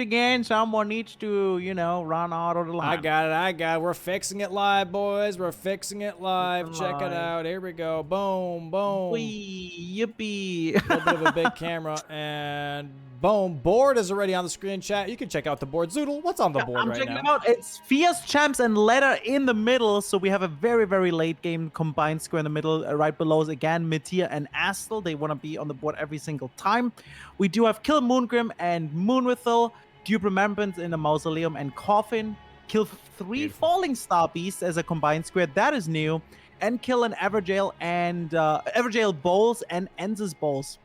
again. Someone needs to, run out of the I line. got it. I got it. We're fixing it live, boys. We're fixing it live. Listen Check it live. out. Here we go. Boom, boom. Wee, yippee. A little bit of a big camera, and boom. Board is already on the screen, chat. You can check out the board. Zoodle, what's on the Yeah, board I'm right checking now? it out. It's Fierce Champs and Ladder in the middle. So we have a very, very late game combined square in the middle. Right below is again Meteor and Astel. They want to be on the board every single time. We do have Kill Moongrim and Moonwithel, Dupe Remembrance in the Mausoleum and Coffin. Kill 3 Beautiful. Falling Star Beasts as a combined square. That is new. And kill an Everjail and Everjail Bowls and Ensis Bowls,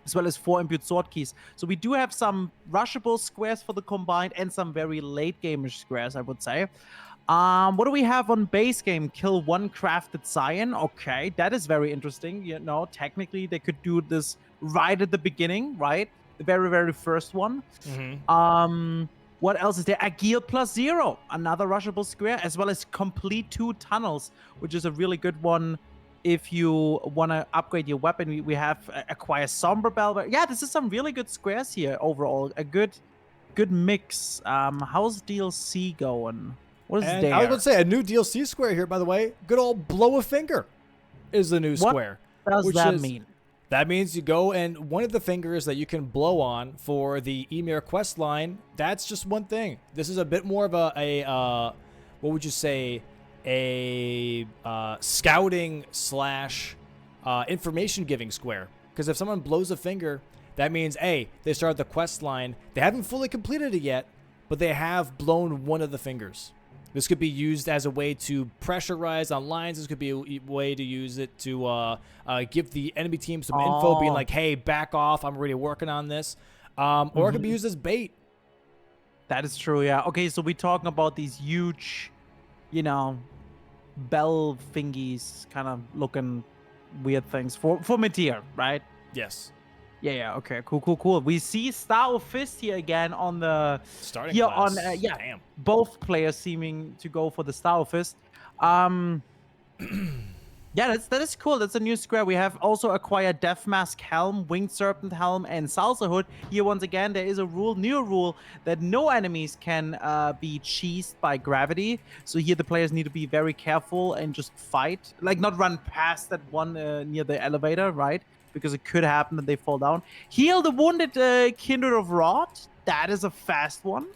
as well as 4 imbued sword keys. So we do have some rushable squares for the combined and some very late gameish squares, I would say. What do we have on base game? Kill 1 crafted Scion. Okay, that is very interesting. Technically they could do this right at the beginning, right? The very, very first one. What else is there? Agil +0, another rushable square, as well as complete 2 tunnels, which is a really good one if you want to upgrade your weapon. We have acquire Somber Bell. Yeah, this is some really good squares here overall. A good mix. How's DLC going? What is And there? I was going to say, a new DLC square here, by the way. Good old Blow a Finger is the new square. What does that mean? That means you go and one of the fingers that you can blow on for the Emir quest line, that's just one thing. This is a bit more of a what would you say, a scouting slash information giving square. Because if someone blows a finger, that means, A, they started the quest line. They haven't fully completed it yet, but they have blown one of the fingers. This could be used as a way to pressurize on lines. This could be a way to use it to give the enemy team some info, being like, hey, back off. I'm already working on this. Or it could be used as bait. That is true, yeah. Okay, so we're talking about these huge, bell thingies kind of looking weird things for Meteor, right? Yes. Yeah, okay, cool. We see Star of Fist here again on the Starting here class. Damn. Both players seeming to go for the Star of Fist. Yeah, that is cool. That's a new square. We have also acquired Death Mask Helm, Winged Serpent Helm, and Salsa Hood. Here, once again, there is a new rule that no enemies can be cheesed by gravity. So here, the players need to be very careful and just fight. Like, not run past that one near the elevator, right? Because it could happen that they fall down. Heal the Wounded Kindred of Rot. That is a fast one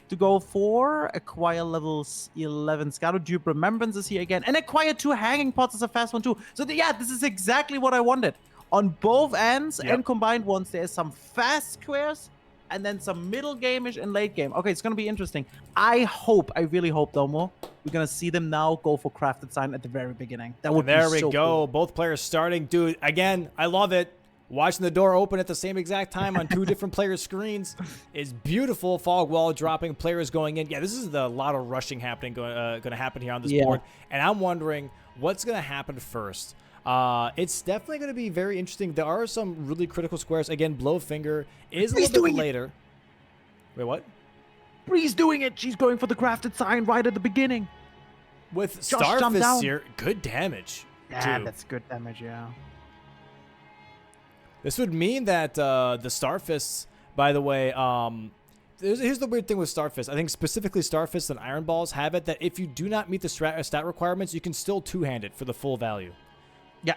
to go for. Acquire level 11 Scatter. Dupe Remembrance is here again. And acquire 2 Hanging Pots is a fast one too. So yeah, this is exactly what I wanted. On both ends and combined ones, there's some fast squares and then some middle game-ish and late game. Okay, it's going to be interesting. I really hope, Domo, we're going to see them now go for Crafted Sign at the very beginning. That would be so cool. There we go. Both players starting. Dude, again, I love it. Watching the door open at the same exact time on 2 different players' screens is beautiful. Fog wall dropping, players going in. Yeah, this is a lot of rushing happening going to happen here on this board. And I'm wondering what's going to happen first. It's definitely going to be very interesting. There are some really critical squares. Again, Blow Finger is a little bit later. Wait, what? Bree's doing it. She's going for the Crafted Sign right at the beginning. With Starfist here, good damage. Yeah, that's good damage, yeah. This would mean that the Starfists, by the way, here's the weird thing with Starfist. I think specifically Starfists and Iron Balls have it that if you do not meet the stat requirements, you can still two-hand it for the full value. Yeah.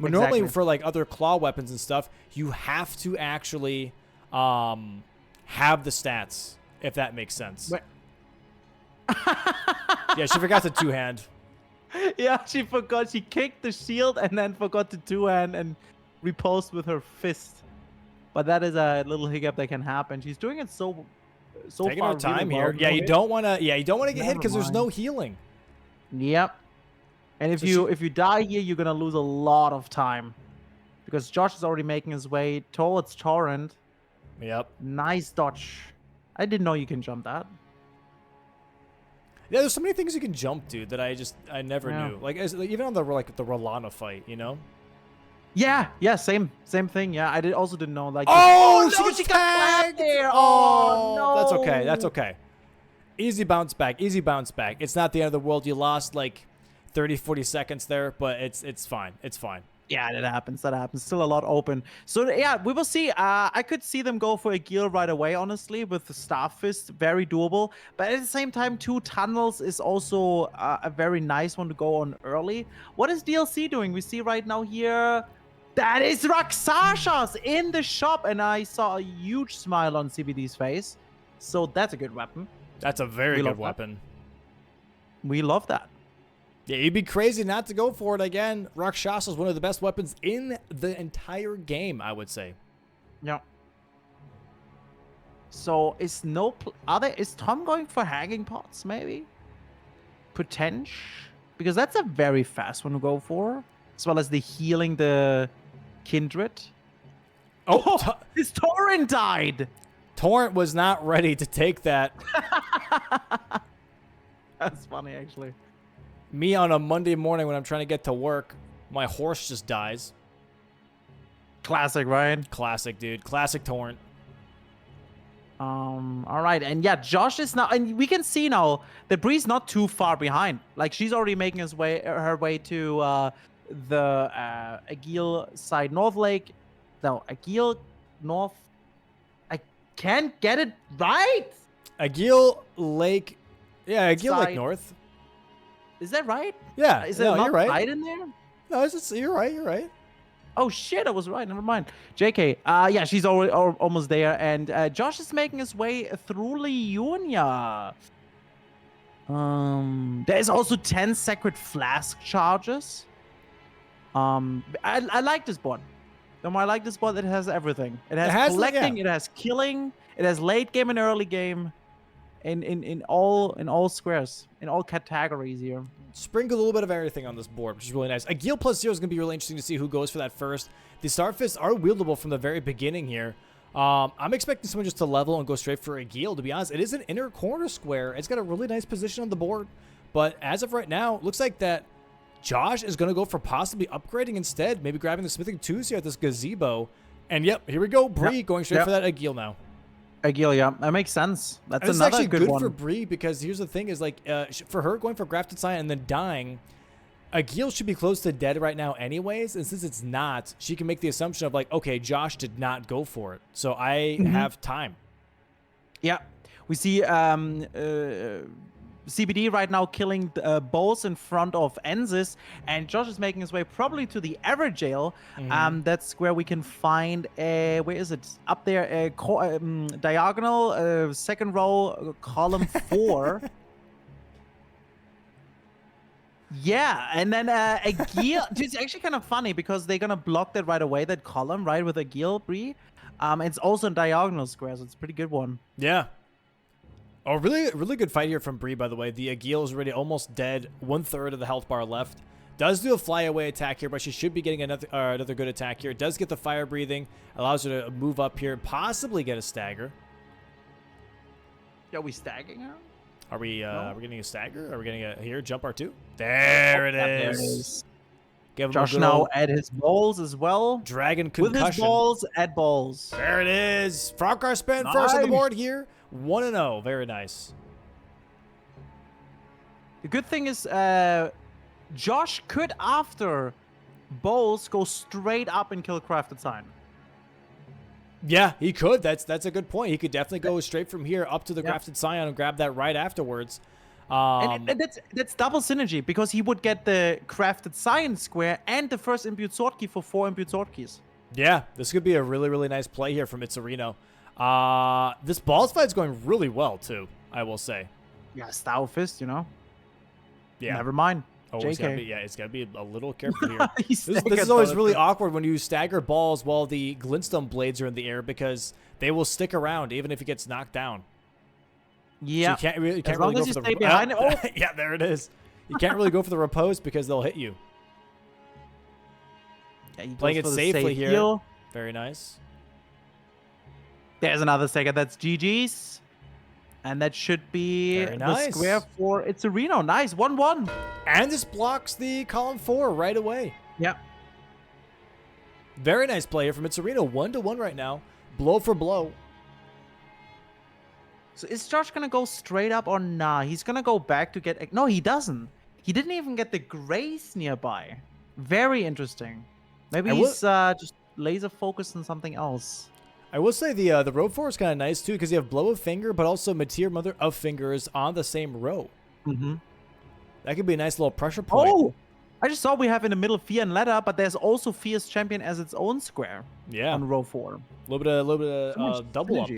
But normally for like other claw weapons and stuff, you have to actually have the stats, if that makes sense. Yeah, she forgot to two-hand. Yeah, she forgot. She kicked the shield and then forgot to two-hand and riposte with her fist. But that is a little hiccup that can happen. She's doing it so taking far her time really here. well. Yeah, you don't want to. Yeah, you don't want to get hit because there's no healing. Yep. And if you die here, you're gonna lose a lot of time because Josh is already making his way towards Torrent. Yep. Nice dodge. I didn't know you can jump that. Yeah, there's so many things you can jump, dude, that I never knew. Like even on the Rolana fight, you know. Yeah, same thing. Yeah, I also didn't know. Like, no, she got tagged there. Oh no, that's okay. Easy bounce back. It's not the end of the world. You lost like 30-40 seconds there, but it's fine. It's fine. Yeah, that happens. That happens. Still a lot open. So yeah, we will see. I could see them go for a Gil right away, honestly, with the Staff Fist. Very doable. But at the same time, 2 tunnels is also a very nice one to go on early. What is DLC doing? We see right now here. That is Raksashas in the shop. And I saw a huge smile on CBD's face. So that's a good weapon. That's a very We good love that. weapon. We love that. Yeah, you'd be crazy not to go for it again. Rakshasa is one of the best weapons in the entire game, I would say. Yeah. So is is Tom going for hanging pots maybe? Potential? Because that's a very fast one to go for. As well as the healing the kindred. Oh, His torrent died! Torrent was not ready to take that. That's funny actually. Me on a Monday morning when I'm trying to get to work, my horse just dies. Classic, right? Classic, dude. Classic Torrent. All right, and yeah, Josh is now, and we can see now that Bree's not too far behind. Like she's already making her way to the Agil side, North Lake. No, Agil North. I can't get it right. Agil Lake. Yeah, Agil Lake Side. North. Is that right? Yeah, Is no, there you're right. side in there? No, you're right. You're right. Oh shit, I was right. Never mind. JK. Yeah, she's already almost there, and Josh is making his way through Leonia. There's also 10 sacred flask charges. I like this board. I like this board. It has everything. It has collecting. Yeah. It has killing. It has late game and early game. In all squares, in all categories here. Sprinkle a little bit of everything on this board, which is really nice. Agil +0 is going to be really interesting to see who goes for that first. The Starfists are wieldable from the very beginning here. I'm expecting someone just to level and go straight for Agil. To be honest, it is an inner corner square. It's got a really nice position on the board. But as of right now, looks like that Josh is going to go for possibly upgrading instead. Maybe grabbing the Smithing 2s here at this gazebo. And yep, here we go. Bree going straight for that Agil now. Agil, yeah, that makes sense. That's and another actually good one for Bree because here's the thing: is like for her going for Grafted Sign and then dying, Agil should be close to dead right now, anyways. And since it's not, she can make the assumption of like, okay, Josh did not go for it, so I have time. Yeah, we see CBD right now killing balls in front of Enzis, and Josh is making his way probably to the Ever Jail. That's where we can find a, where is it? Up there, a diagonal, second row, column 4. Yeah, and then Agil, it's actually kind of funny because they're gonna block that right away, that column, right, with Agil, Bree. It's also a diagonal square, so it's a pretty good one. Yeah. Oh, really good fight here from Bree, by the way. The Agil is already almost dead. 1/3 of the health bar left. Does do a flyaway attack here, but she should be getting another good attack here. Does get the fire breathing. Allows her to move up here. Possibly get a stagger. Are we staggering her? Are we getting a stagger? Are we getting a here? Jump R2? There it is. There it is. Give him Josh a good now old add his balls as well. Dragon concussion. With his balls, add balls. There it is. FrogCarSpin first on the board here. 1-0. Very nice. The good thing is, Josh could, after bowls, go straight up and kill Crafted Sign. Yeah, he could. That's a good point. He could definitely go straight from here up to the Grafted Scion and grab that right afterwards. And that's double synergy, because he would get the Crafted Scion square and the first Imbued Sword Key for 4 Imbued Sword Keys. Yeah, this could be a really nice play here from Itzerino. This balls fight's going really well too, I will say. Yeah, Style Fist, you know. Yeah. Never mind. Oh, JK. it's gotta be a little careful here. This is always really awkward when you stagger balls while the glintstone blades are in the air, because they will stick around even if he gets knocked down. Yeah. So you can't as long really as go you for the stay behind it. Oh. Yeah, there it is. You can't really go for the repose because they'll hit you. Yeah, he Playing goes it for the safely safe here. heal. Very nice. There's another stagger. That's GG's. And that should be Very nice. the square for Itzerino. Nice. 1-1. And this blocks the column 4 right away. Yeah. Very nice play here from Itzerino. 1-1 right now. Blow for blow. So is Josh going to go straight up or nah? He's going to go back to get... No, he doesn't. He didn't even get the Grace nearby. Very interesting. Maybe he's just laser focused on something else. I will say the row 4 is kind of nice too, because you have blow of finger, but also Mateer Mother of Fingers on the same row. Mm-hmm. That could be a nice little pressure point. Oh, I just saw we have in the middle Fear and Letter, but there's also Fear's Champion as its own square. Yeah, on row 4. A little bit of double up.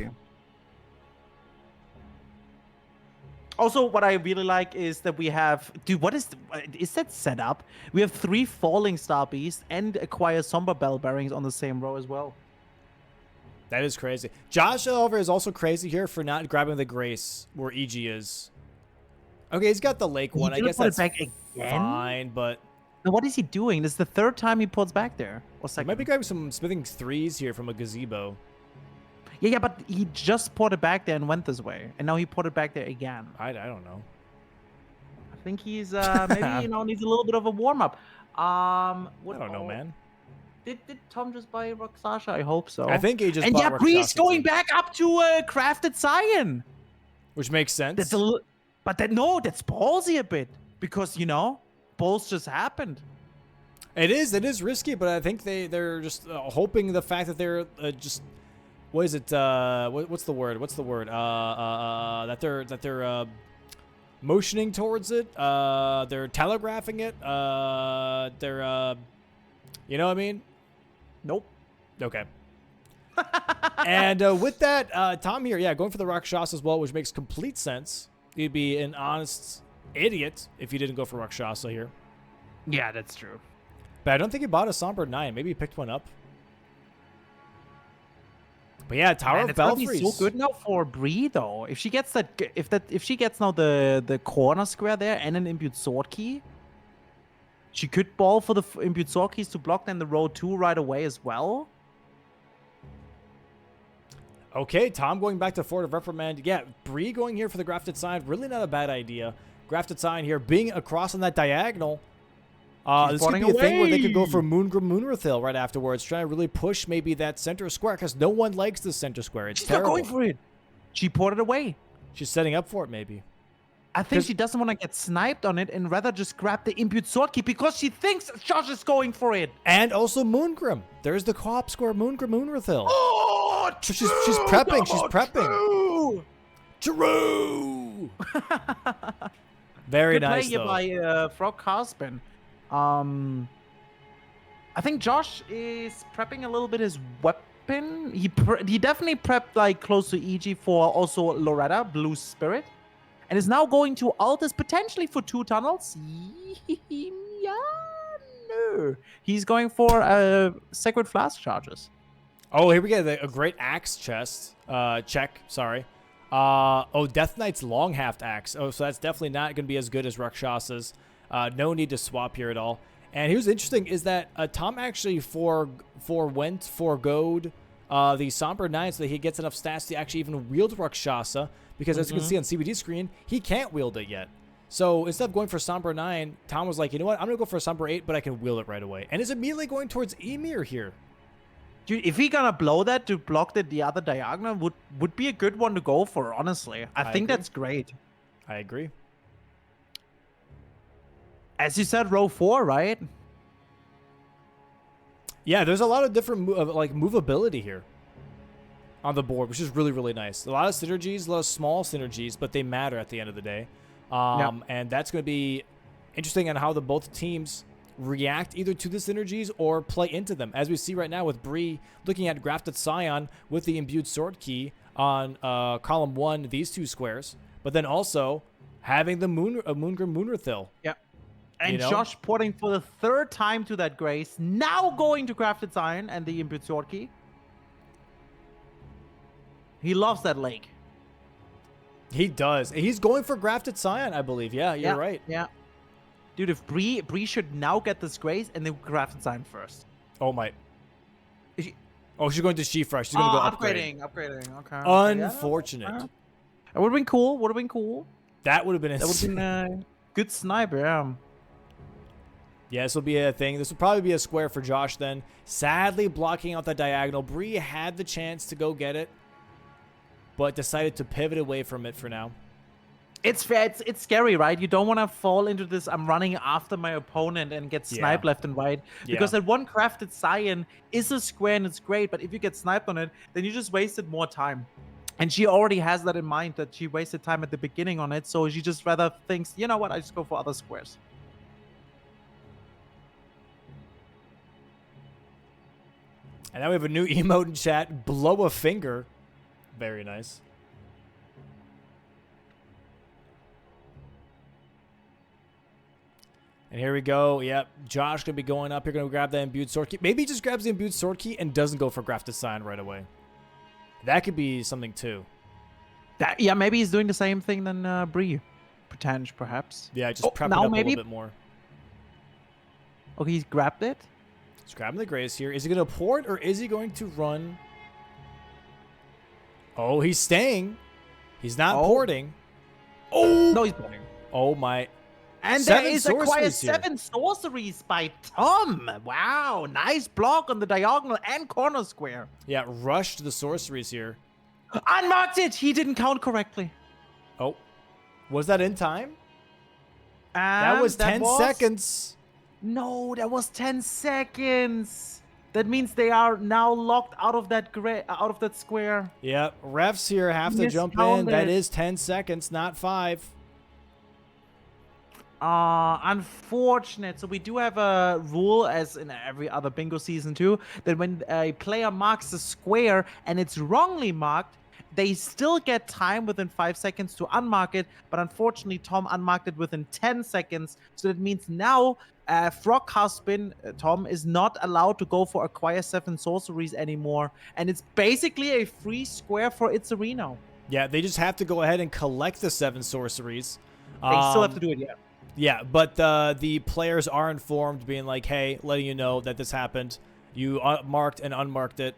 Also, what I really like is that we have, dude, what is that setup? We have 3 Falling Star Beasts and acquire Somber Bell Bearings on the same row as well. That is crazy. Josh, however, is also crazy here for not grabbing the Grace where EG is. Okay, he's got the Lake one. I guess that's back again? fine, but... Now, what is he doing? This is the 3rd time he puts back there. Or He second. might be grabbing some smithing 3s here from a gazebo. Yeah, but he just put it back there and went this way. And now he put it back there again. I don't know. I think he's, maybe, needs a little bit of a warm-up. I don't know, man. Did Tom just buy Roxasha? I hope so. I think he just bought yeah, Bree's Rakshasa going too. back up to Crafted Scion. Which makes sense. That's that's ballsy a bit. Because, balls just happened. It is risky, but I think they're just hoping the fact that they're just... What is it? What's the word? That they're motioning towards it. They're telegraphing it. They're you know what I mean? Nope. Okay. And with that, Tom here, yeah, going for the Rakshasa as well, which makes complete sense. You'd be an honest idiot if you didn't go for Rakshasa here. Yeah, that's true. But I don't think he bought a Somber 9. Maybe he picked one up. But yeah, Tower of Belfries. It's so good now for Bree though. If she gets if she gets now the corner square there and an imbued sword key, she could ball for the imbued sword keys to block then the row 2 right away as well. Okay, Tom going back to Fort of Reprimand. Yeah, Bree going here for the Grafted Sign. Really not a bad idea. Grafted Sign here being across on that diagonal. This could be a thing where they could go for Moongrim Moonrathil right afterwards, trying to really push maybe that center square, because no one likes the center square. It's terrible. She's not going for it. She ported away. She's setting up for it, maybe. I think she doesn't want to get sniped on it and rather just grab the imbued sword key because she thinks Josh is going for it. And also Moongrim. There's the co-op square Moongrim Moonrathil. Oh, so she's prepping. She's prepping. True. Very Good nice, play though. by FrogCarSpin. I think Josh is prepping a little bit his weapon. He definitely prepped like close to EG for also Loretta, Blue Spirit. And is now going to Altus potentially for 2 tunnels. Yeah, no. He's going for Sacred Flask charges. Oh, here we get a great axe chest. Check, sorry. Death Knight's long haft axe. Oh, so that's definitely not going to be as good as Rakshasa's. No need to swap here at all. And here's interesting is that Tom actually forgoed the Somber 9 so that he gets enough stats to actually even wield Rakshasa. Because as you can see on CBD screen, he can't wield it yet. So instead of going for Somber 9, Tom was like, you know what? I'm going to go for a Somber 8, but I can wield it right away. And is immediately going towards Emir here. Dude, if he gonna blow that to block the other diagonal, would be a good one to go for, honestly. I think agree. that's great. I agree. As you said, row 4, right? Yeah, there's a lot of different movability here on the board, which is really, really nice. A lot of synergies, a lot of small synergies, but they matter at the end of the day. And that's going to be interesting on how both teams react either to the synergies or play into them. As we see right now with Bree looking at Grafted Scion with the imbued sword key on column 1, these 2 squares, but then also having the Moongrim Moonrathil. Yeah. And Josh porting for the 3rd time to that Grace, now going to Crafted Scion and the imbued sword key. He loves that lake. He does. He's going for Grafted Scion, I believe. Yeah, you're right. Yeah. Dude, if Bree should now get this Grace and then Crafted Scion first. Oh, my. She's going to She-Fresh. She's going to go upgrading. Okay. Unfortunate. Yeah. It would have been cool. That would have been a good sniper, yeah. Yeah, this will be a thing. This will probably be a square for Josh then. Sadly, blocking out the diagonal. Bree had the chance to go get it, but decided to pivot away from it for now. It's fair. It's scary, right? You don't want to fall into this. I'm running after my opponent and get Yeah. sniped left and right. Because Yeah. that one crafted Cyan is a square and it's great, but if you get sniped on it, then you just wasted more time. And she already has that in mind that she wasted time at the beginning on it, so she just rather thinks, you know what, I just go for other squares. And now we have a new emote in chat, blow a finger. Very nice. And here we go. Yep, Josh gonna be going up. You're gonna grab that imbued sword key. Maybe he just grabs the imbued sword key and doesn't go for grafted sign right away. That could be something too. Yeah, maybe he's doing the same thing than Bree. Perhaps. Yeah, just prep it now up maybe? a little bit more. Okay, he's grabbed it. He's grabbing the grace here. Is he gonna port or is he going to run? Oh, he's staying. He's not porting. Oh! No, he's porting. Oh my. And Seven there is acquire sorceries here. 7 sorceries by Tom. Wow, nice block on the diagonal and corner square. Yeah, rush to the sorceries here. Unmarked it. He didn't count correctly. Oh. Was that in time? And That was 10 seconds. No, that was 10 seconds. That means they are now locked out of that square. Yep, refs here have to jump in. That is 10 seconds, not 5. Unfortunate. So we do have a rule, as in every other bingo season too, that when a player marks a square and it's wrongly marked, they still get time within 5 seconds to unmark it. But unfortunately, Tom unmarked it within 10 seconds. So that means now FrogCarSpin, Tom, is not allowed to go for acquire 7 sorceries anymore. And it's basically a free square for Itzerino. Yeah, they just have to go ahead and collect the 7 sorceries. They still have to do it, yeah. Yeah, but the players are informed, being like, hey, letting you know that this happened. You marked and unmarked it.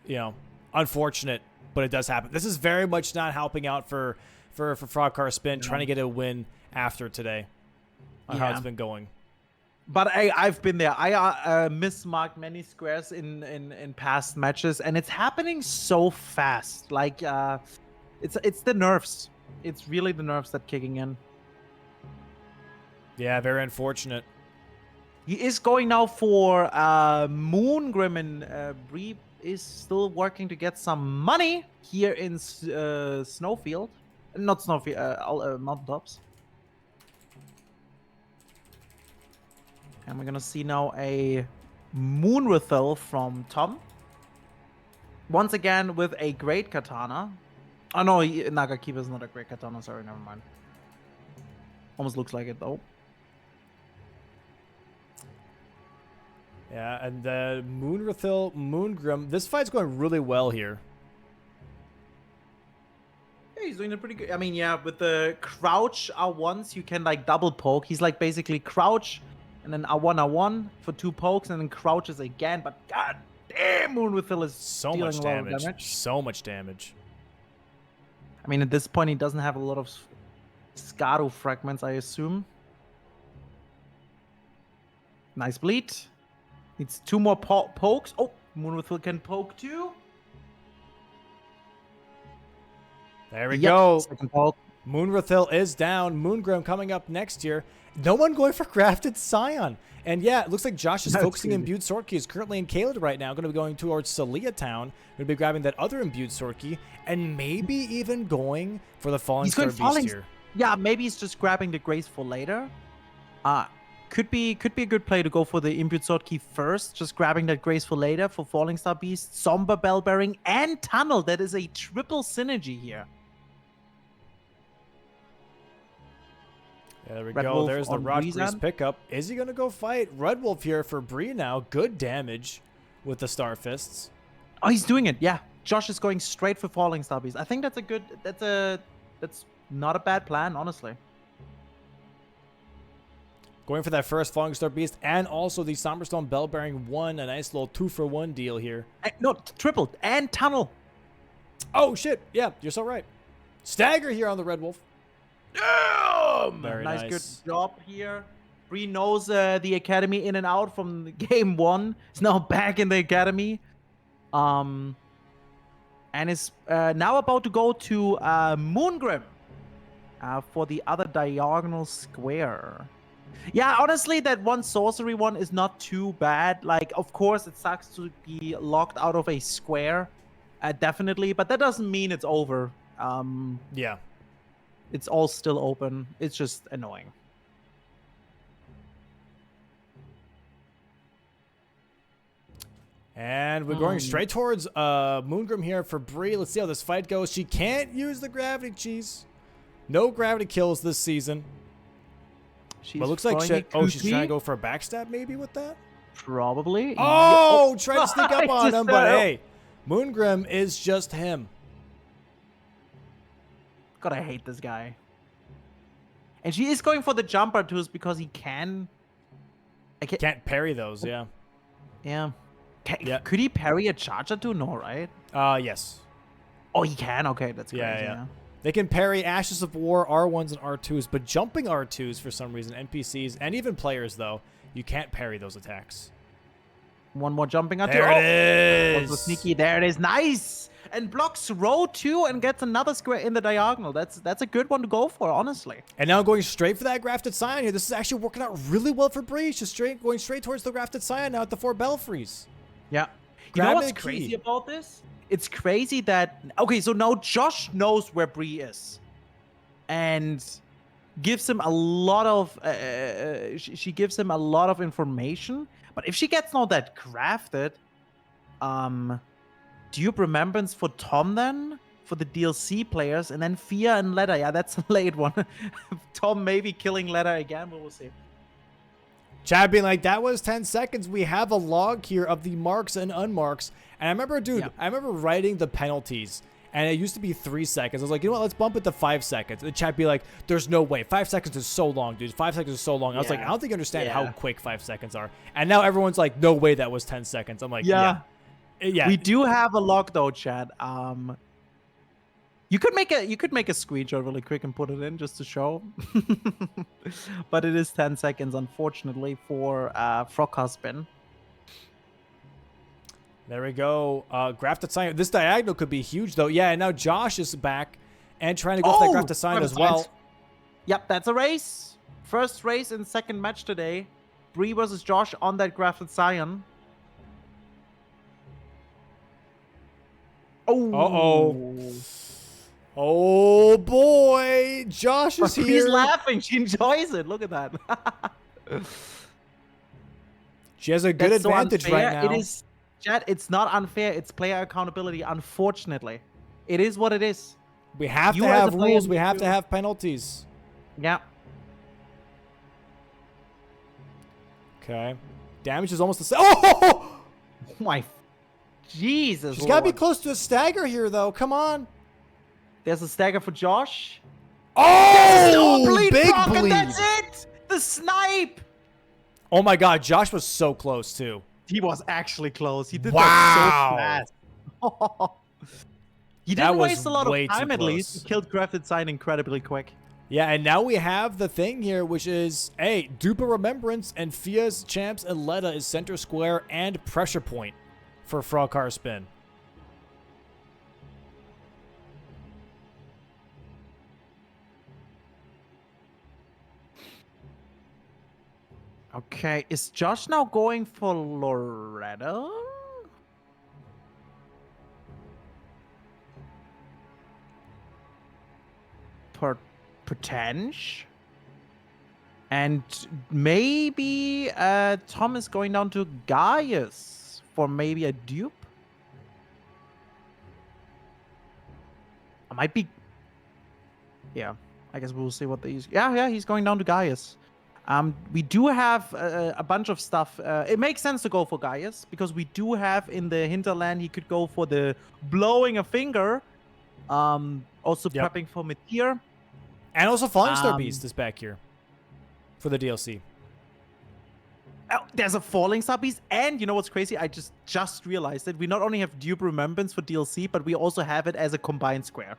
You know, unfortunate, but it does happen. This is very much not helping out for FrogCarSpin, trying to get a win after today on how it's been going. But I've been there. I mismarked many squares in past matches, and it's happening so fast. Like, it's the nerfs. It's really the nerfs that kicking in. Yeah, very unfortunate. He is going now for Moongrim, and Bree is still working to get some money here in Snowfield. Not Snowfield, Mountaintops. And we're gonna see now a Moonrithel from Tom. Once again with a great katana. Oh no, Nagakiba is not a great katana, sorry, never mind. Almost looks like it though. Yeah, and the Moonrithel, Moongrim. This fight's going really well here. Yeah, he's doing it pretty good. I mean, yeah, with the crouch R1s, you can like double poke. He's like basically crouch and then R1 for 2 pokes and then crouches again. But god damn, Moonrithel is so dealing much a lot of damage. So much damage. I mean, at this point, he doesn't have a lot of Scaru fragments, I assume. Nice bleed. Needs 2 more pokes. Oh, Moonrithel can poke too. There we go. Second poke. Moonrithel is down. Moongrim coming up next year. No one going for Grafted Scion. And yeah, it looks like Josh is focusing imbued sword key. He's currently in Caelid right now. Going to be going towards Celia Town. Going to be grabbing that other imbued sword key. And maybe even going for the Falling Star Beast here. Yeah, maybe he's just grabbing the Grace for later. Could be a good play to go for the imbued sword key first. Just grabbing that Grace for later for Falling Star Beast, Somber Bellbearing, and Tunnel. That is a triple synergy here. Yeah, there we go. There's the Rodgrease pickup. Is he going to go fight Red Wolf here for Bree now? Good damage with the Star Fists. Oh, he's doing it. Yeah. Josh is going straight for Falling Star Beast. I think that's not a bad plan, honestly. Going for that first Falling Star Beast and also the Somberstone Bellbearing 1. A nice little 2-for-1 deal here. No, tripled and Tunnel. Oh, shit. Yeah, you're so right. Stagger here on the Red Wolf. Very nice. Good job here. Bree knows the academy in and out from game 1. He's now back in the academy. And is now about to go to Moongrim. for the other diagonal square. Yeah, honestly, that one sorcery one is not too bad. Like, of course, it sucks to be locked out of a square, definitely, but that doesn't mean it's over. Yeah. It's all still open. It's just annoying. And we're going straight towards Moongrim here for Bree. Let's see how this fight goes. She can't use the gravity cheese. No gravity kills this season. But looks like shit. Oh, she's trying to go for a backstab maybe with that? Probably. Oh, trying to sneak up on him, but hey, Moongrim is just him. God, I hate this guy. And she is going for the jumper tools because he can. Can't parry those, yeah. Yeah. Could he parry a charger too? No, right? Yes. Oh, he can? Okay, that's crazy. Yeah. They can parry Ashes of War, R1s, and R2s, but jumping R2s for some reason, NPCs, and even players, though, you can't parry those attacks. One more jumping R2. There it is. Also sneaky. There it is. Nice. And blocks row 2 and gets another square in the diagonal. That's a good one to go for, honestly. And now going straight for that Grafted Scion here. This is actually working out really well for Breeze. Just going straight towards the Grafted Scion now at the 4 Belfries. Yeah. You know what's crazy about this? It's crazy that... Okay, so now Josh knows where Bree is. And gives him a lot of... she gives him a lot of information. But if she gets now that crafted... Dupe Remembrance for Tom then? For the DLC players. And then Fear and Letter. Yeah, that's a late one. Tom maybe killing Letter again, but we'll see. Chad being like, that was 10 seconds. We have a log here of the marks and unmarks. And I remember, dude, I remember writing the penalties. And it used to be 3 seconds. I was like, you know what? Let's bump it to 5 seconds. And Chad be like, there's no way. 5 seconds is so long, dude. 5 seconds is so long. I was like, I don't think you understand how quick 5 seconds are. And now everyone's like, no way that was 10 seconds. I'm like, yeah. We do have a log though, Chad. You could make a screenshot really quick and put it in just to show. But it is 10 seconds, unfortunately, for FrogCarSpin. There we go. Grafted Scion. This diagonal could be huge, though. Yeah, and now Josh is back and trying to go for that Grafted Scion as well. Yep, that's a race. First race and second match today. Bree versus Josh on that Grafted Scion. Oh. Uh-oh. Oh, boy. Josh is here. She's laughing. She enjoys it. Look at that. She has a good advantage right now. It is, Chad, it's not unfair. It's player accountability, unfortunately. It is what it is. We have to have rules. We have to have penalties. Yeah. Okay. Damage is almost the same. Oh! My Jesus. She's got to be close to a stagger here, though. Come on. There's a stagger for Josh. Oh! Big bleed. And that's it. The snipe. Oh, my God. Josh was so close, too. He was actually close. He did that so fast. He didn't waste a lot of time, at least. He killed Grafted Scion incredibly quick. Yeah, and now we have the thing here, which is, hey, Dupe Remembrance and Fia's Champs and Letta is center square and pressure point for FrogCarSpin. Okay, is Josh now going for Loretta? Potential? And maybe Tom is going down to Gaius for maybe a dupe? I might be... Yeah, I guess we'll see what these... Yeah, he's going down to Gaius. We do have a bunch of stuff. It makes sense to go for Gaius because we do have in the hinterland, he could go for the blowing a finger. Also prepping for Meteor. And also Falling Star Beast is back here for the DLC. Oh, there's a Falling Star Beast. And you know what's crazy? I just realized that we not only have Dupe Remembrance for DLC, but we also have it as a combined square.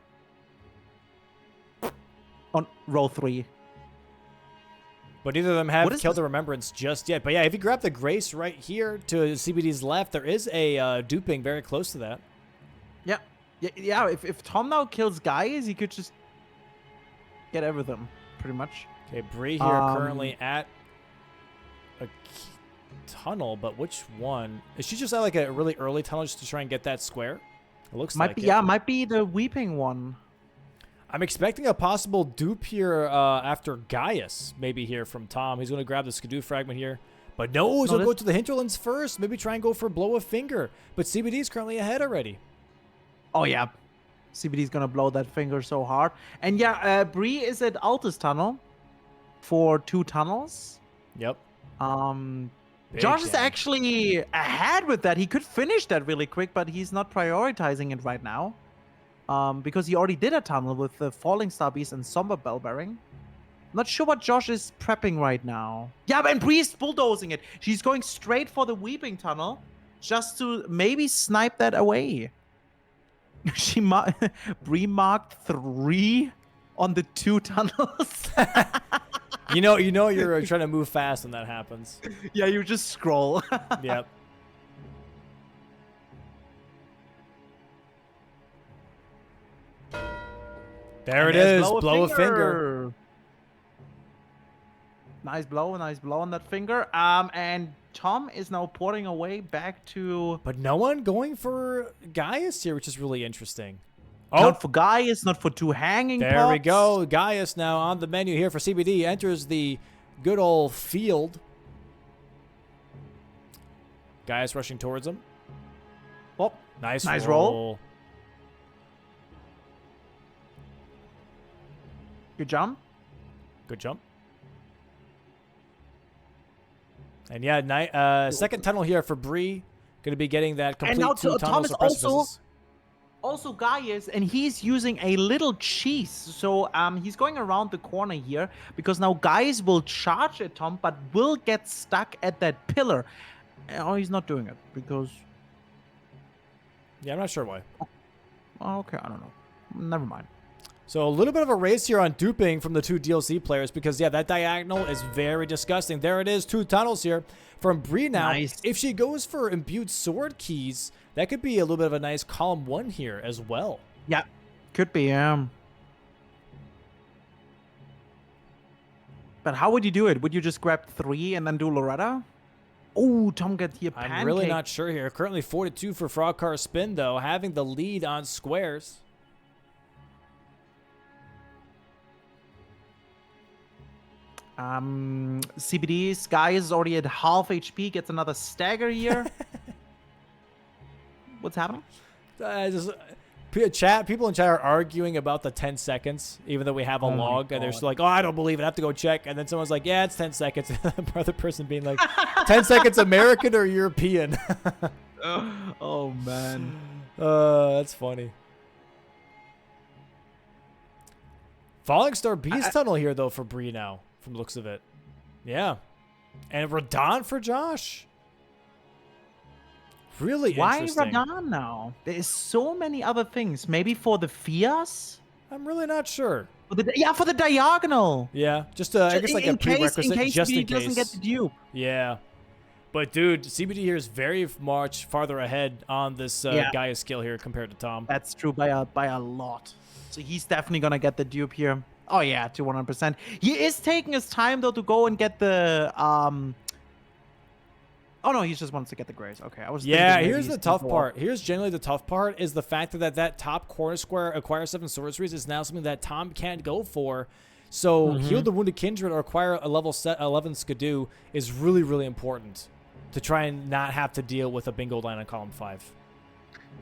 On row 3. But neither of them have killed the Remembrance just yet. But yeah, if you grab the Grace right here to CBD's left, there is a duping very close to that. Yeah. If Tom now kills Gaius, he could just... get everything, pretty much. Okay, Bree here currently at a tunnel, but which one? Is she just at like a really early tunnel just to try and get that square? It looks like it. Yeah, might be the weeping one. I'm expecting a possible dupe here after Gaius, maybe here from Tom. He's going to grab the Skidoo fragment here. But no, he'll go to the hinterlands first. Maybe try and go for blow a finger. But CBD is currently ahead already. Oh, yeah. CBD's going to blow that finger so hard. And yeah, Bree is at Altus Tunnel for 2 tunnels. Yep. Josh is actually ahead with that. He could finish that really quick, but he's not prioritizing it right now. Because he already did a tunnel with the Falling Star Beast and Somber Bellbearing. Not sure what Josh is prepping right now. Yeah, and Bree's bulldozing it. She's going straight for the Weeping Tunnel just to maybe snipe that away. Bree marked 3 on the 2 tunnels. you know you're trying to move fast when that happens. Yeah, you just scroll. Yep. There it is. Blow a finger. Nice blow on that finger. And Tom is now porting away back to... But no one going for Gaius here, which is really interesting. Oh, not for Gaius, not for 2 hanging there pots. we go. Gaius now on the menu here for CBD. Enters the good old field. Gaius rushing towards him. Oh, nice roll. Good jump. Good jump. And yeah, second tunnel here for Bree. Going to be getting that complete 2 tunnels. Tom is of precipices. also Gaius, and he's using a little cheese. So he's going around the corner here because now Gaius will charge at Tom, but will get stuck at that pillar. Oh, he's not doing it because... Yeah, I'm not sure why. Oh, okay, I don't know. Never mind. So a little bit of a race here on duping from the 2 DLC players because, yeah, that diagonal is very disgusting. There it is, 2 tunnels here from Bree now. Nice. If she goes for imbued sword keys, that could be a little bit of a nice column 1 here as well. Yeah, could be, But how would you do it? Would you just grab 3 and then do Loretta? Oh, Tom got here pancake. I'm really not sure here. Currently 4-2 for FrogCarSpin, though, having the lead on squares. CBD's guy is already at half HP, gets another stagger here. What's happening? People in chat are arguing about the 10 seconds, even though we have a log, and they're still like, oh, I don't believe it, I have to go check. And then someone's like, yeah, it's 10 seconds. The other person being like, 10 seconds American or European? Oh, man. That's funny. Falling Star Beast Tunnel here, though, for Bree now, from the looks of it. Yeah. And Radon for Josh. Really interesting. Why Radon now? There's so many other things. Maybe for the Fias? I'm really not sure. For the diagonal. Yeah, just I guess like a prerequisite in case just in CBD doesn't get the dupe. Yeah. But dude, CBD here is very much farther ahead on this Gaia skill here compared to Tom. That's true by a lot. So he's definitely gonna get the dupe here. Oh yeah, to 100%. He is taking his time though to go and get the Oh no, he just wants to get the grace. Okay, I was. Yeah, here's the tough part. Here's generally the tough part is the fact that top corner square acquire 7 sorceries is now something that Tom can't go for. So heal the wounded kindred or acquire a level 11 Skidoo is really, really important to try and not have to deal with a bingo line on column 5.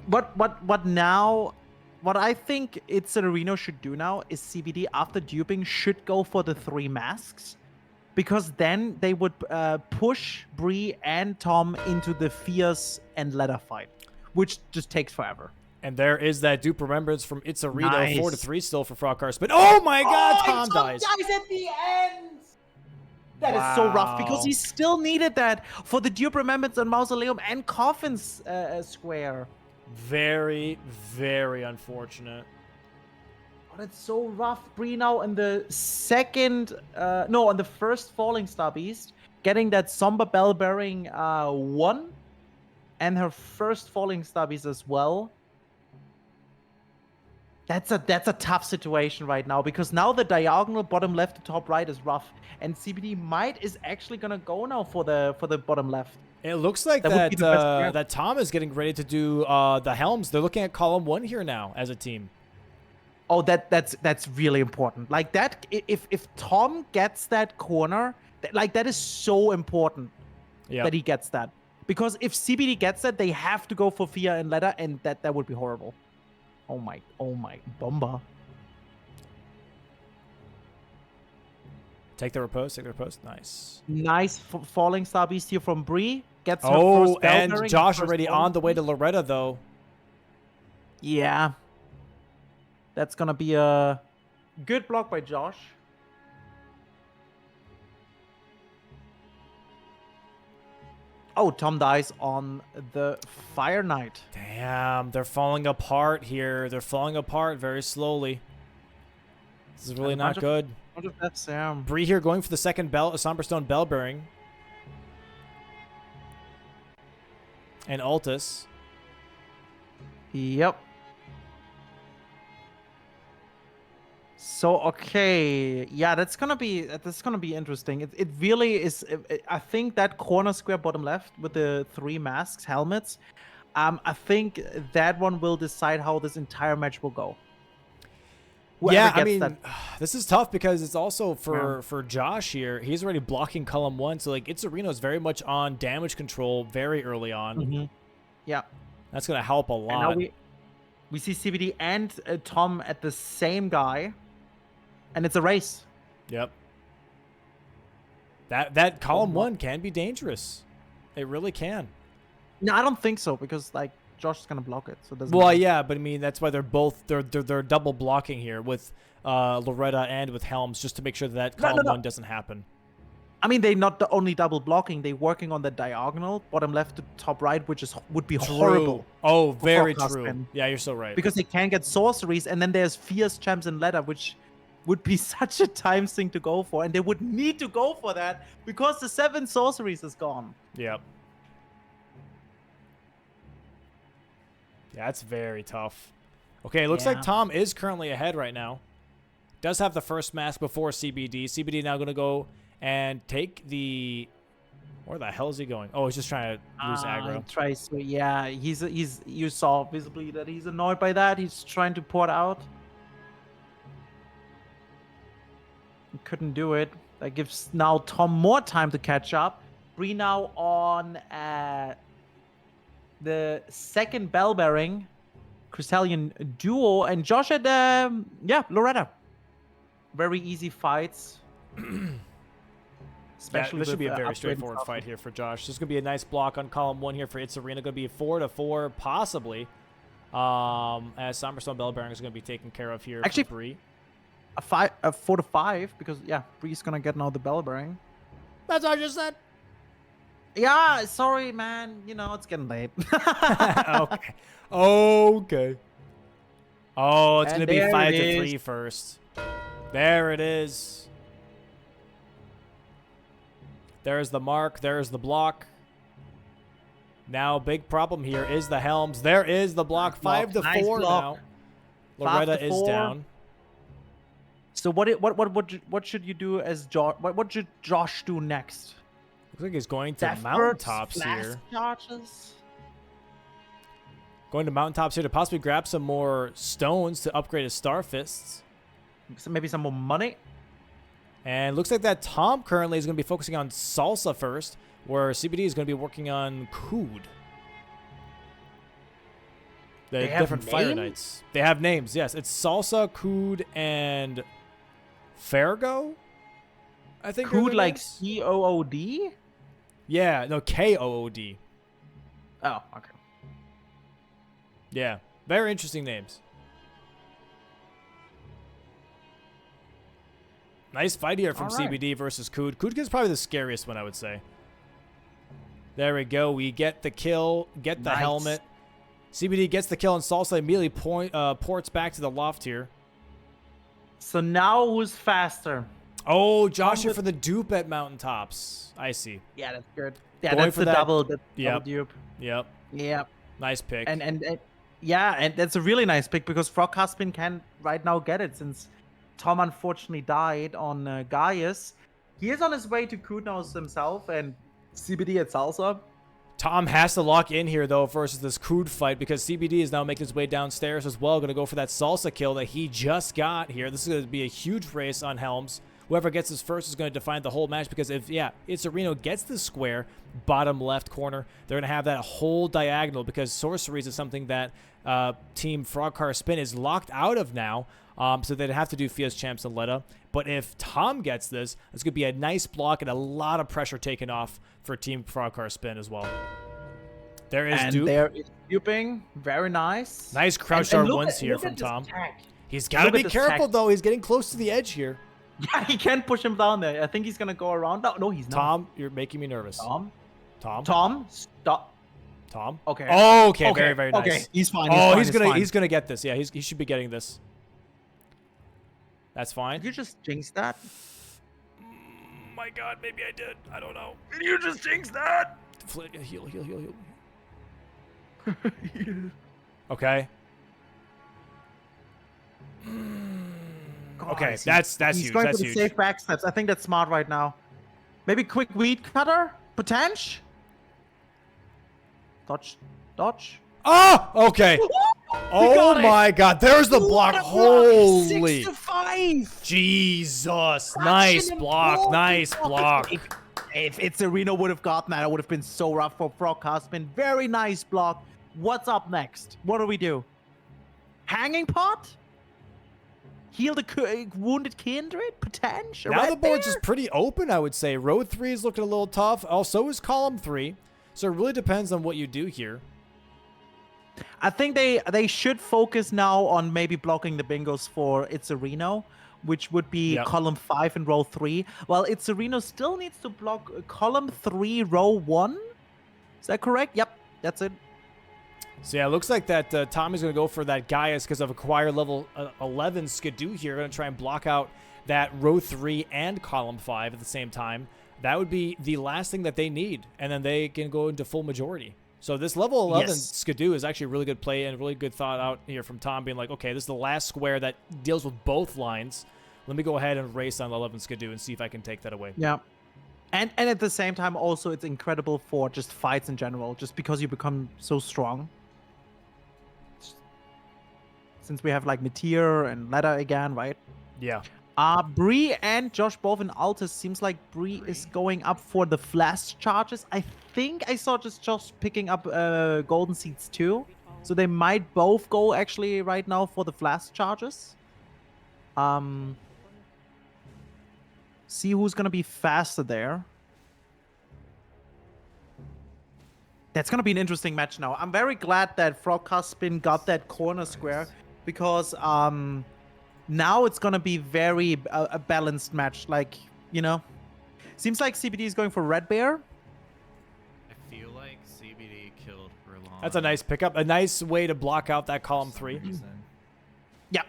What now? What I think Itzerino should do now is CBD after duping should go for the 3 masks. Because then they would push Bree and Tom into the fierce and ladder fight, which just takes forever. And there is that dupe remembrance from Itzerino, nice. 4-3 still for FrogCarSpin. Oh my God, Tom dies. Tom dies at the end. That is so rough because he still needed that for the dupe remembrance on Mausoleum and Coffin's square. Very, very unfortunate. Oh, that's so rough. Bree now in the second, on the first Falling Star Beast, getting that Somber Bell-bearing 1, and her first Falling Star Beast as well. That's a tough situation right now because now the diagonal bottom left to top right is rough, and CBD might is actually gonna go now for the bottom left. It looks like That would be the best grab. that Tom is getting ready to do the helms. They're looking at column 1 here now as a team. Oh, that's really important. Like that, if Tom gets that corner, like that is so important Yeah. that he gets that. Because if CBD gets that, they have to go for Fia and Ladder, and that would be horrible. Oh my, Bomba. Take the riposte, take the riposte. Nice. Nice falling star beast here from Bree. Gets her Oh, first bell and bearing, Josh first already falling on the way to beast. Loretta, though. Yeah. That's gonna be a good block by Josh. Oh, Tom dies on the Fire Knight. Damn, they're falling apart here. They're falling apart very slowly. This is really And a not bunch good. What if that's Sam? Bree here going for the second bell, a Somberstone bell bearing. And Altus. Yep. So okay, yeah, that's gonna be interesting. It really is. I think that corner square bottom left with the 3 masks, helmets. I think that one will decide how this entire match will go. Whoever Yeah, I gets mean, that. this is tough because it's also for Josh here. He's already blocking column 1, so like Itzerino is very much on damage control very early on. Yeah. That's gonna help a And lot. now we see CBD and Tom at the same guy, and it's a race. Yep. That column 1 can be dangerous. It really can. No, I don't think so because like Josh is gonna block it, so it doesn't Well, matter. yeah, but I mean that's why they're double blocking here with Loretta and with Helms just to make sure that column 1 doesn't happen. I mean, they're not the only double blocking. They're working on the diagonal, bottom left to top right, which would be horrible. Oh, very FrogCarSpin. true. Yeah, you're so right. Because they can get sorceries, and then there's fierce champs and ladder, which would be such a time thing to go for, and they would need to go for that because the 7 sorceries is gone. Yep. Yeah, that's very tough. Okay, it looks like Tom is currently ahead right now. Does have the first mask before CBD. CBD now going to go and take the... Where the hell is he going? Oh, he's just trying to lose aggro. Tries to, yeah, you saw visibly that he's annoyed by that. He's trying to pour it out. He couldn't do it. That gives now Tom more time to catch up. Bree now on the second bell bearing Crystallian duo, and Josh at Loretta. Very easy fights. Especially this should be a very straightforward fight here for Josh. This is going to be a nice block on column 1 here for Itzerino. Going to be a 4-4 possibly. As Somberstone Bell Bearing is going to be taken care of here for Bree. A 4-5 because Bree's going to get now the bell bearing. That's what I just said. Yeah, sorry, man. You know, it's getting late. Okay. Okay. Oh, it's going to be 5-3 first. There it is. There's the mark. There's the block. Now, big problem here is the helms. There is the block. 5-4 now. Loretta is down. So what should you do as Josh? What should Josh do next? Looks like he's going to mountaintops here. Charges? Going to mountaintops here to possibly grab some more stones to upgrade his star fists. So maybe some more money. And looks like that Tom currently is going to be focusing on Salsa first, where CBD is going to be working on Kood. The different Fire Knights. They have names, yes. It's Salsa, Kood, and Fargo? I think Kood like C-O-O-D? Yeah, no, K-O-O-D. Oh, okay. Yeah, very interesting names. Nice fight here from CBD versus Kood. Kood is probably the scariest one, I would say. There we go. We get the kill, get the helmet. CBD gets the kill, and Salsa immediately ports back to the loft here. So now who's faster? Oh, Josh here for the dupe at mountaintops. I see. Yeah, that's good. Yeah, Going that's the double dupe. Yep. Yep. Yep. Nice pick. And Yeah, and that's a really nice pick because FrogCarSpin can right now get it since Tom unfortunately died on Gaius. He is on his way to Kunos himself and CBD at Salsa. Tom has to lock in here, though, versus this Cood fight because CBD is now making his way downstairs as well. Going to go for that Salsa kill that he just got here. This is going to be a huge race on Helms. Whoever gets this first is going to define the whole match because if, Itzerino gets the square, bottom left corner, they're going to have that whole diagonal because sorceries is something that Team FrogCarSpin is locked out of now. So they'd have to do Fierce Champs and Letta. But if Tom gets this, it's going to be a nice block and a lot of pressure taken off for Team FrogCarSpin as well. There is Dupe. There is duping. Very nice. Nice crouch and R1s here from Tom. Tag. He's got to be careful, though. He's getting close to the edge here. Yeah, he can push him down there. I think he's going to go around. No, he's not. Tom, you're making me nervous. Tom, stop. Tom. Okay. Oh, okay. Very, very nice. Okay, he's fine. He's gonna get this. Yeah, he should be getting this. That's fine. Did you just jinx that? My God, maybe I did. I don't know. Did you just jinx that? Heal. Okay. Okay, that's he's huge. Going that's for the huge. safe back steps. I think that's smart right now. Maybe quick weed cutter, potential. Dodge. Oh, okay. Oh my God, there's the block. Holy 6-5. Jesus! Nice block. Nice block. If Itzerino would have gotten that, it would have been so rough for FrogCarSpin. Very nice block. What's up next? What do we do? Hanging pot? Heal the wounded kindred? Potential? Now the board's just pretty open, I would say. Road 3 is looking a little tough. Also is column 3. So it really depends on what you do here. I think they should focus now on maybe blocking the bingos for Itzerino, which would be column 5 and row 3. While Itzerino still needs to block column 3, row 1. Is that correct? Yep, that's it. So yeah, it looks like that Tommy's going to go for that Gaius because of acquire level 11 Skidoo here. Going to try and block out that row 3 and column 5 at the same time. That would be the last thing that they need, and then they can go into full majority. So this level 11 Skidoo is actually a really good play and really good thought out here from Tom being like, okay, this is the last square that deals with both lines. Let me go ahead and race on 11 Skidoo and see if I can take that away. Yeah. And at the same time, also, it's incredible for just fights in general, just because you become so strong. Since we have like Meteor and Ladder again, right? Yeah. Bree and Josh both in Altus. Seems like Bree is going up for the flash charges. I think I saw just Josh picking up golden seeds too. So they might both go actually right now for the flash charges. See who's gonna be faster there. That's gonna be an interesting match now. I'm very glad that FrogCarSpin got that corner square because now it's gonna be very a balanced match. Like, you know, seems like CBD is going for Red Bear. I feel like CBD killed Rulon. That's a nice pickup. A nice way to block out that column 3. Yeah,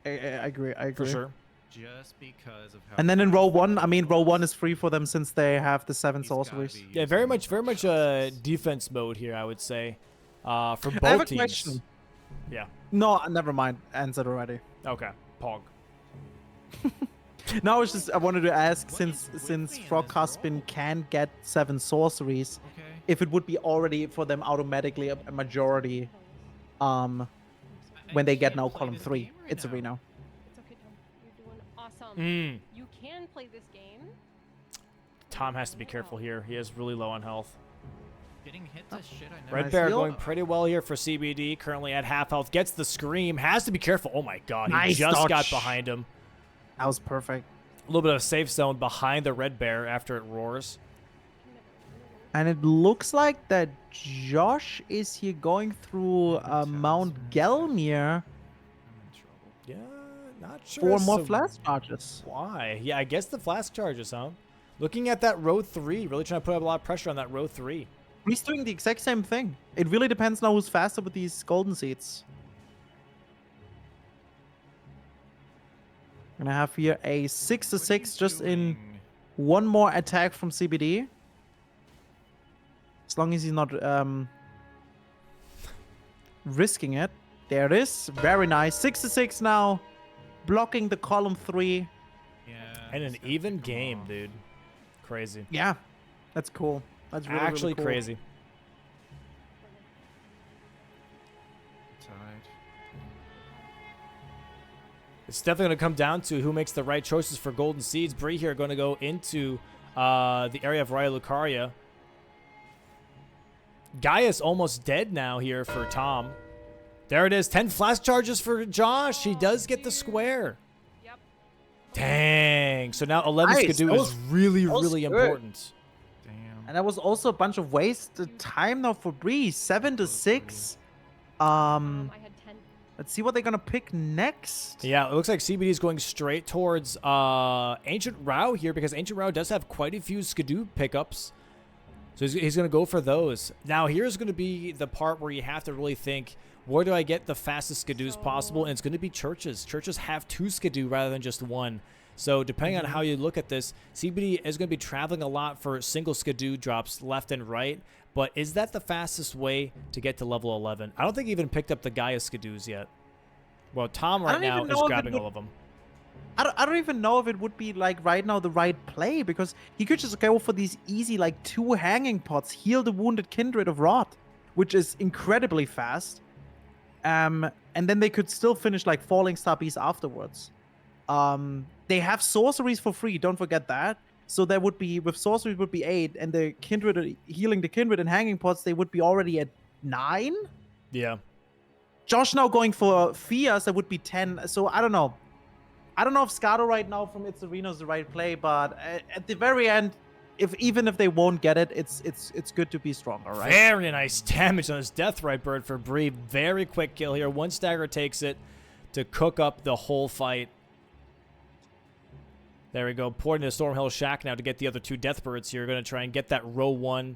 I agree. For sure. Just because of how. And then in row 1, I mean, row 1 is free for them since they have the 7 sorceries. Yeah, very much defense mode here, I would say, for both I have a teams. question. Yeah. No, never mind. Answered already. Okay. Pog. No, it's just I wanted to ask since FrogCarSpin can get 7 sorceries, if it would be already for them automatically a majority, when they get now column 3. It's Itzerino. It's okay, Tom. You're doing awesome. You can play this game. Tom has to be careful here. He is really low on health. Getting hit to shit, I never. Red Nice Bear heal. going pretty well here for CBD. Currently at half health. Gets the scream. Has to be careful. Oh my God. He Nice just dodge. got behind him. That was perfect. A little bit of a safe zone behind the Red Bear after it roars. And it looks like that Josh is here going through Mount Gelmir Yeah, not sure. for as more to flash charges. Why? Yeah, I guess the flask charges, huh? Looking at that row 3, really trying to put up a lot of pressure on that row 3. He's doing the exact same thing. It really depends now who's faster with these golden seeds. Gonna have here a 6-6 just in one more attack from CBD. As long as he's not risking it. There it is. Very nice. 6-6 now. Blocking the column 3. Yeah. And an he's gonna even pick 'em game, off. dude. Crazy. Yeah. That's cool. That's really, Actually really cool. crazy. Tied. It's definitely going to come down to who makes the right choices for golden seeds. Bree here going to go into the area of Raya Lucaria. Gaia's almost dead now here for Tom. There it is. 10 flash charges for Josh. He does get the square. Yep. Dang. So now 11 Nice. Skidoo That is was- really, that was really good. important. Damn. And that was also a bunch of wasted time now for Bree. 7-6. Um, I had 10. let's see what they're gonna pick next. Yeah, it looks like CBD is going straight towards Ancient Rao here because Ancient Rao does have quite a few Skidoo pickups. So he's going to go for those. Now, here's going to be the part where you have to really think, where do I get the fastest Skidoos possible? And it's going to be churches. Churches have 2 Skidoo rather than just 1. So depending on how you look at this, CBD is going to be traveling a lot for single Skidoo drops left and right. But is that the fastest way to get to level 11? I don't think he even picked up the Gaia Skidoos yet. Well, Tom right don't now even is know if it grabbing would- all of them. I don't even know if it would be like right now the right play, because he could just go for these easy like 2 hanging pots, heal the wounded kindred of Rot, which is incredibly fast. And then they could still finish like falling star beasts afterwards. They have sorceries for free, don't forget that. So there would be, with sorceries would be 8, and the kindred, healing the kindred and hanging pots, they would be already at 9. Yeah. Josh now going for Fias, that would be 10. So I don't know. I don't know if Scado right now from Itzerino is the right play, but at the very end, even if they won't get it, it's good to be stronger, right? Very nice damage on his Deathrite Bird for Bree. Very quick kill here. 1 stagger takes it to cook up the whole fight. There we go. Poured into Stormhill Shack now to get the other 2 Deathbirds here. Going to try and get that row 1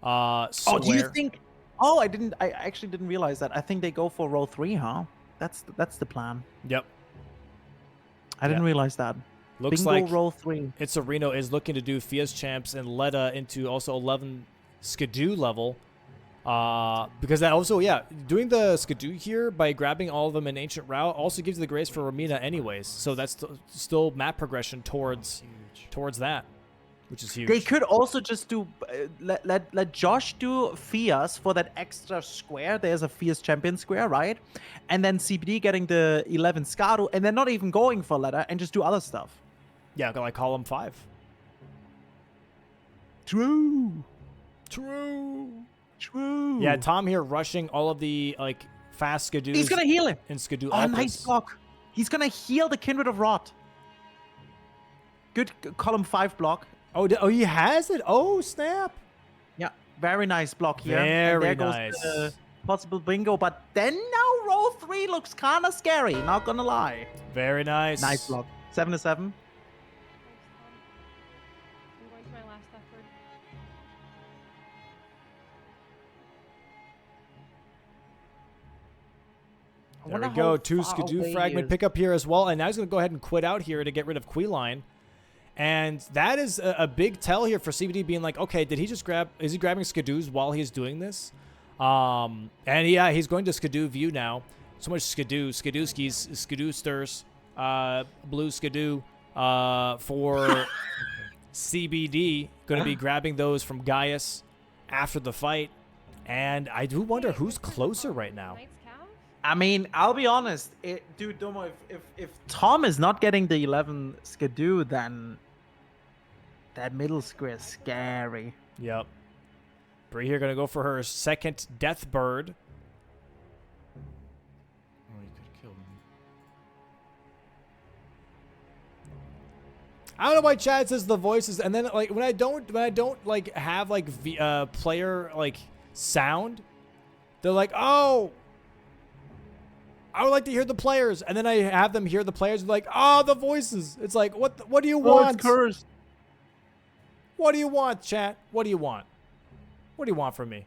square. Oh, do you think? Oh, I actually didn't realize that. I think they go for row 3, huh? That's the plan. Yep. I didn't realize that. Looks Bingo like row 3. Itzerino is looking to do Fias Champs and Letta into also 11 Skidoo level. Because that also, yeah, doing the Skidoo here by grabbing all of them in Ancient Route also gives you the grace for Ramina anyways. So that's still map progression towards that, which is huge. They could also just do let Josh do Fias for that extra square. There's a Fias champion square, right? And then CBD getting the 11 Scado, and then not even going for Ladder and just do other stuff. Yeah, like column 5. True. Yeah, Tom here rushing all of the like fast Skidoos. He's gonna heal him. And Skidoo Oh, Alphas. nice block. He's gonna heal the Kindred of Rot. Good column 5 block. Oh, he has it. Oh, snap. Yeah, very nice block here. Very and there goes nice. the possible bingo, but then now row 3 looks kind of scary. Not gonna lie. Very nice. Nice block. 7-7. Thanks, Tom. I'm going to my last effort. I There we wonder go. how 2 far Skidoo away he fragment is. pickup here as well. And now he's going to go ahead and quit out here to get rid of Queeline. And that is a big tell here for CBD being like, okay, did he just is he grabbing Skidoos while he's doing this? And yeah, he's going to Skidoo view now. So much Skidoo, Skidooskis, Skidoosters, Blue Skidoo for CBD. Going to be grabbing those from Gaius after the fight. And I do wonder who's closer right now. Knight's Cav? I mean, I'll be honest, dude, Domo, if Tom is not getting the 11 Skidoo, then that middle square is scary. Yep. Bree here gonna go for her second Death Bird. Oh, he could kill me. I don't know why Chad says the voices, and then like when I don't like have like player like sound, they're like, oh, I would like to hear the players, and then I have them hear the players like, oh, the voices. It's like, what do you Oh, want? it's cursed. What do you want, chat? What do you want? What do you want from me?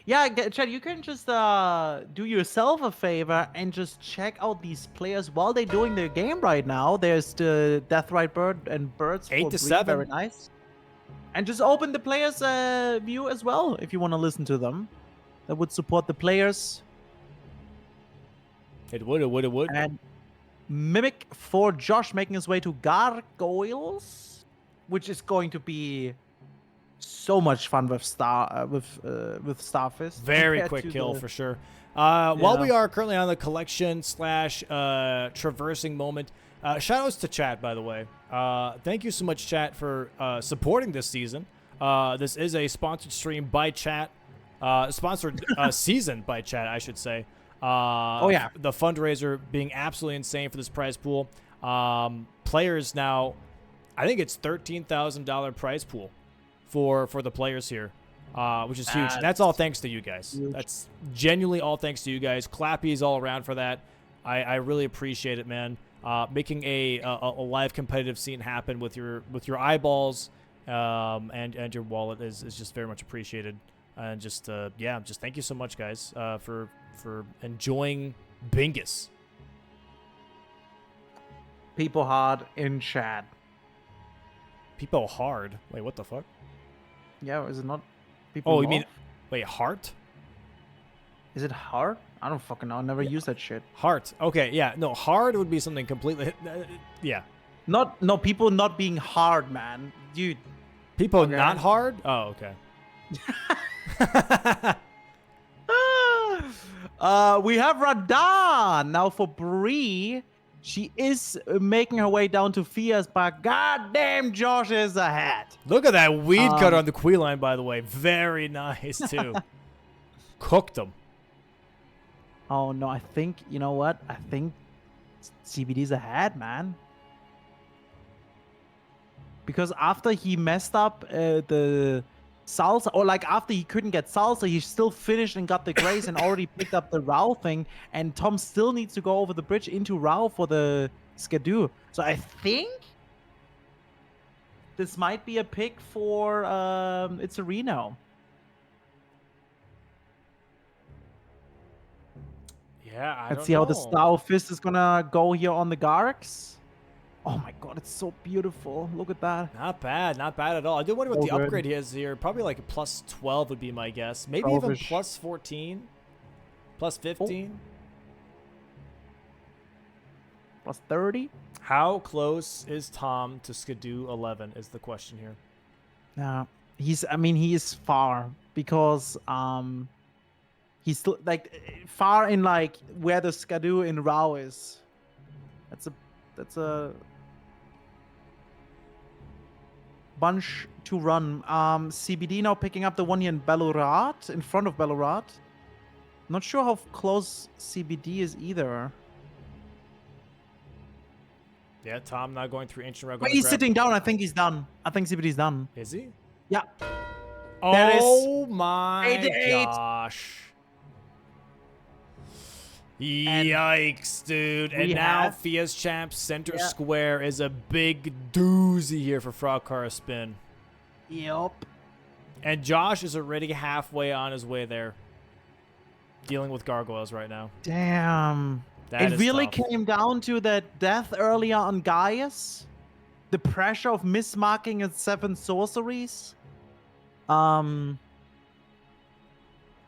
Yeah, Chad, you can just do yourself a favor and just check out these players while they're doing their game right now. There's the Deathrite Bird and Birds. 8 for to Bree, 7. Very nice. And just open the players' view as well if you want to listen to them. That would support the players. It would. And Mimic for Josh making his way to Gargoyles, which is going to be so much fun with Starfist. Very compared quick to kill the- for sure. While Yeah. we are currently on the collection / traversing moment, shout outs to chat, by the way. Thank you so much, chat, for supporting this season. This is a sponsored stream by chat, sponsored season by chat, I should say. Oh, yeah. The fundraiser being absolutely insane for this prize pool. Players now, I think it's $13,000 prize pool for the players here, which is huge. That's all thanks to you guys. Huge. That's genuinely all thanks to you guys. Clappies all around for that. I really appreciate it, man. Making a live competitive scene happen with your eyeballs and your wallet is just very much appreciated. And just thank you so much, guys, for enjoying Bingus. People hard in chat. People hard. Wait, what the fuck? Yeah, is it not? People Oh, you mean love? wait, heart? Is it hard? I don't fucking know. I never used that shit. Heart. Okay, yeah. No, hard would be something completely. Yeah. No, people not being hard, man. Dude. People Okay. not hard? Oh, okay. We have Radan now for Bree. She is making her way down to Fias, but goddamn, Josh is ahead. Look at that weed cut on the queue line, by the way. Very nice, too. Cooked them. Oh no, I think, you know what? I think CBD's ahead, man. Because after he messed up the salsa, or like after he couldn't get salsa, he still finished and got the grace and already picked up the Rao thing. And Tom still needs to go over the bridge into Rao for the Skidoo. So I think this might be a pick for Itzerino. Yeah, I Let's don't see how know. the Star Fist is gonna go here on the Garx. Oh my god, it's so beautiful. Look at that. Not bad at all. I do wonder what So the good. upgrade is here. Probably like a plus 12 would be my guess. Maybe even 12-ish. plus 14, plus 15. Plus 30. How close is Tom to Skidoo 11 is the question here. Yeah, he is far because he's still like far in like where the Skidoo in Rao is. That's a bunch to run. CBD now picking up the one here in Balurat, in front of Balurat. Not sure how close CBD is either. Yeah, Tom not going through ancient rug. But he's sitting down. I think he's done. I think CBD's done. Is he? Yeah. There is Oh my 88. gosh. Yikes, dude. And we now have- Fia's Champ Center Yeah. Square is a big doozy here for FrogCarSpin. Yup. And Josh is already halfway on his way there. Dealing with gargoyles right now. Damn. That It is really tough. came down to that death earlier on Gaius. The pressure of mismarking its 7 sorceries.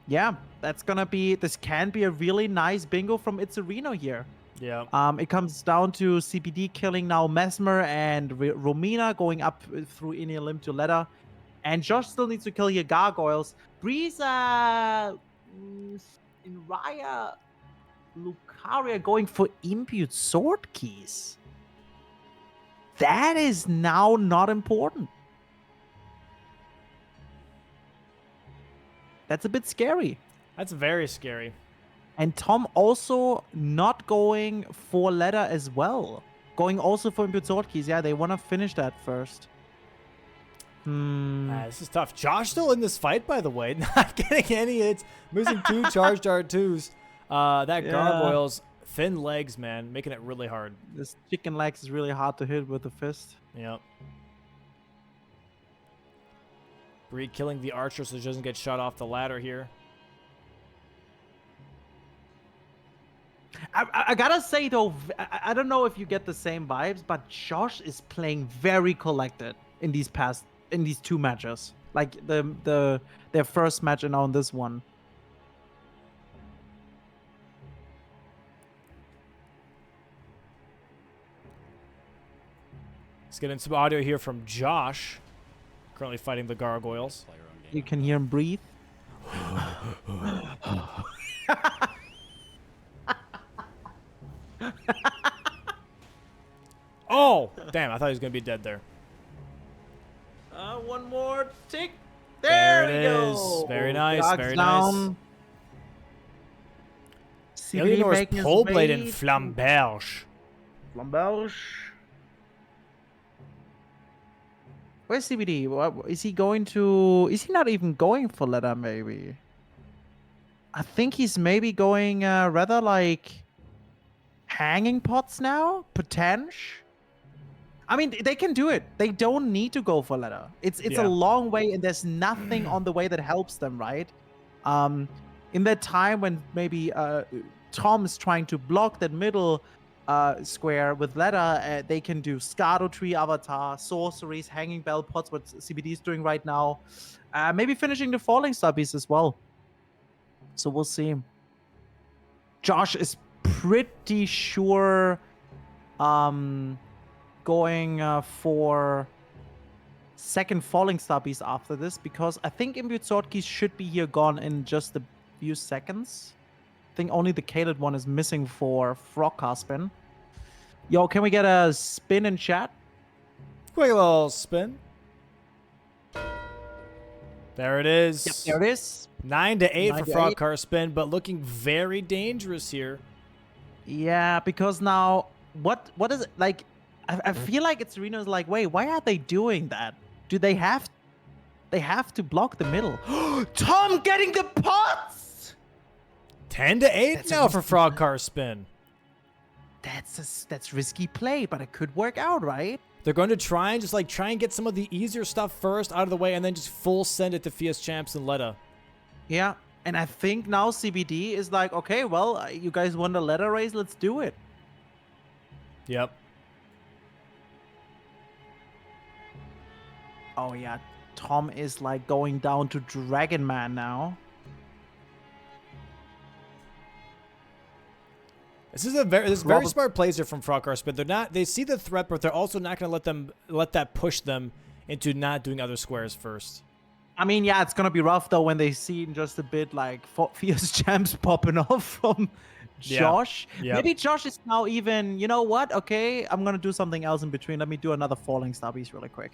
Yeah, this can be a really nice bingo from Itzerino here. Yeah. It comes down to CBD killing now Mesmer and Romina going up through Inilim to Ledda. And Josh still needs to kill here gargoyles. Breeza in Raya Lucaria going for imbued sword keys. That is now not important. That's a bit scary. That's very scary. And Tom also not going for ladder as well. Going also for imbued sword keys. Yeah, they want to finish that first. This is tough. Josh still in this fight, by the way. Not getting any hits. Missing 2 charged R2s. That Yeah. gargoyle's thin legs, man. Making it really hard. This chicken legs is really hard to hit with the fist. Yep. Bree killing the archer so she doesn't get shot off the ladder here. I gotta say though, I don't know if you get the same vibes, but Josh is playing very collected in these past in these two matches. Like their first match and now in this one. Let's get in some audio here from Josh, currently fighting the gargoyles. You can hear him breathe. Oh, damn! I thought he was gonna be dead there. One more tick. There There it we is. go. Very nice, Dogs very down. CBD Eleanor's making his pole blade way and to flamberge. Flamberge. Where's CBD? What, is he going to... Is he not even going for leather, maybe? I think he's maybe going rather like... hanging pots now? Potential? I mean, they can do it. They don't need to go for leather. It's Yeah. a long way, and there's nothing on the way that helps them, right? In that time when maybe Tom is trying to block that middle square with leather, they can do Scardo Tree Avatar, sorceries, hanging bell pots, what CBD is doing right now. Maybe finishing the falling stubbies as well. So we'll see. Josh is pretty sure going for second falling stubbies after this, because I think Imbued Sword Keys should be here gone in just a few seconds. I think only the Kaled one is missing for FrogCarSpin. Yo, can we get a spin in chat? Quick little spin. There it is. Yep, there it is. 9 to 8 for 9 to 8. FrogCarSpin, but looking very dangerous here. Yeah, because now what is it like? I feel like Itzerino is like, wait, why are they doing that? Do they have to block the middle? Tom getting the pots. 10 to 8 That's now a for risky FrogCarSpin. That's risky play, but it could work out, right? They're going to try and get some of the easier stuff first out of the way, and then just full send it to Fierce Champs and Letta. Yeah, and I think now CBD is like, okay, well, you guys won the letter race, let's do it. Yep. Oh yeah, Tom is like going down to Dragon Man now. This is very smart plays here from FrogCarSpin. They see the threat, but they're also not going to let that push them into not doing other squares first. I mean, yeah, it's gonna be rough though when they see in just a bit like Fierce Champs popping off from Josh. Yeah. Maybe Josh is now even, you know what? Okay, I'm gonna do something else in between. Let me do another falling stubbies really quick.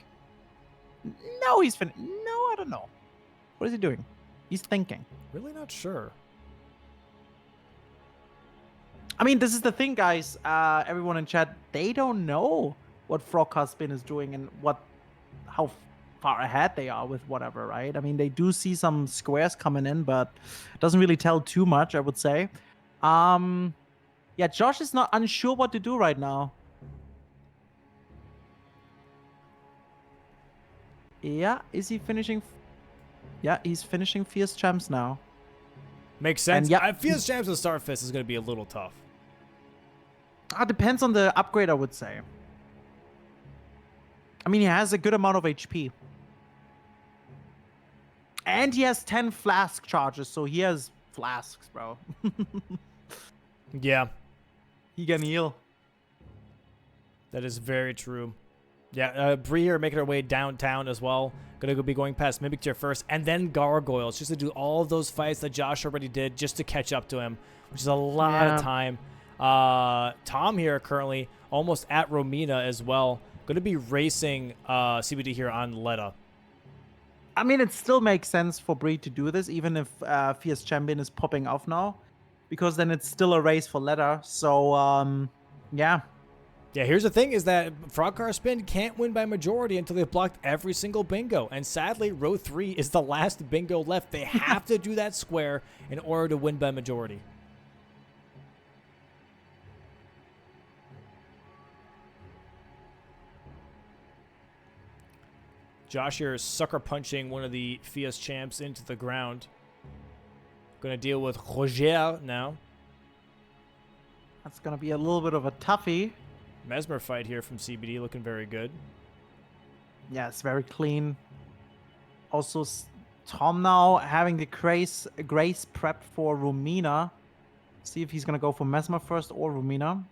No, he's No, I don't know. What is he doing? He's thinking. Really not sure. I mean, this is the thing, guys. Everyone in chat, they don't know what FrogCarSpin is doing and how far ahead they are with whatever, right? I mean, they do see some squares coming in, but it doesn't really tell too much, I would say. Yeah, Josh is not unsure what to do right now. Yeah, is he finishing? Yeah, he's finishing Fierce Champs now. Makes sense. And yeah, Fierce Champs with Starfist is going to be a little tough. Depends on the upgrade, I would say. I mean, he has a good amount of HP. And he has 10 flask charges, so he has flasks, bro. Yeah. He can heal. That is very true. Yeah, Bree here making her way downtown as well. Gonna be going past Mimic Tier first, and then Gargoyles, just to do all of those fights that Josh already did, just to catch up to him, which is a lot of time. Tom here currently almost at Romina as well. Gonna be racing CBD here on Letta. I mean, it still makes sense for Bree to do this, even if Fierce Champion is popping off now, because then it's still a race for leather. So, yeah. Yeah, here's the thing is that FrogCarSpin can't win by majority until they've blocked every single bingo. And sadly, row 3 is the last bingo left. They have to do that square in order to win by majority. Josh here is sucker punching one of the Fierce Champs into the ground. Going to deal with Roger now. That's going to be a little bit of a toughie. Mesmer fight here from CBD looking very good. Yeah, it's very clean. Also, Tom now having the grace prepped for Rumina. See if he's gonna go for Mesmer first or Rumina.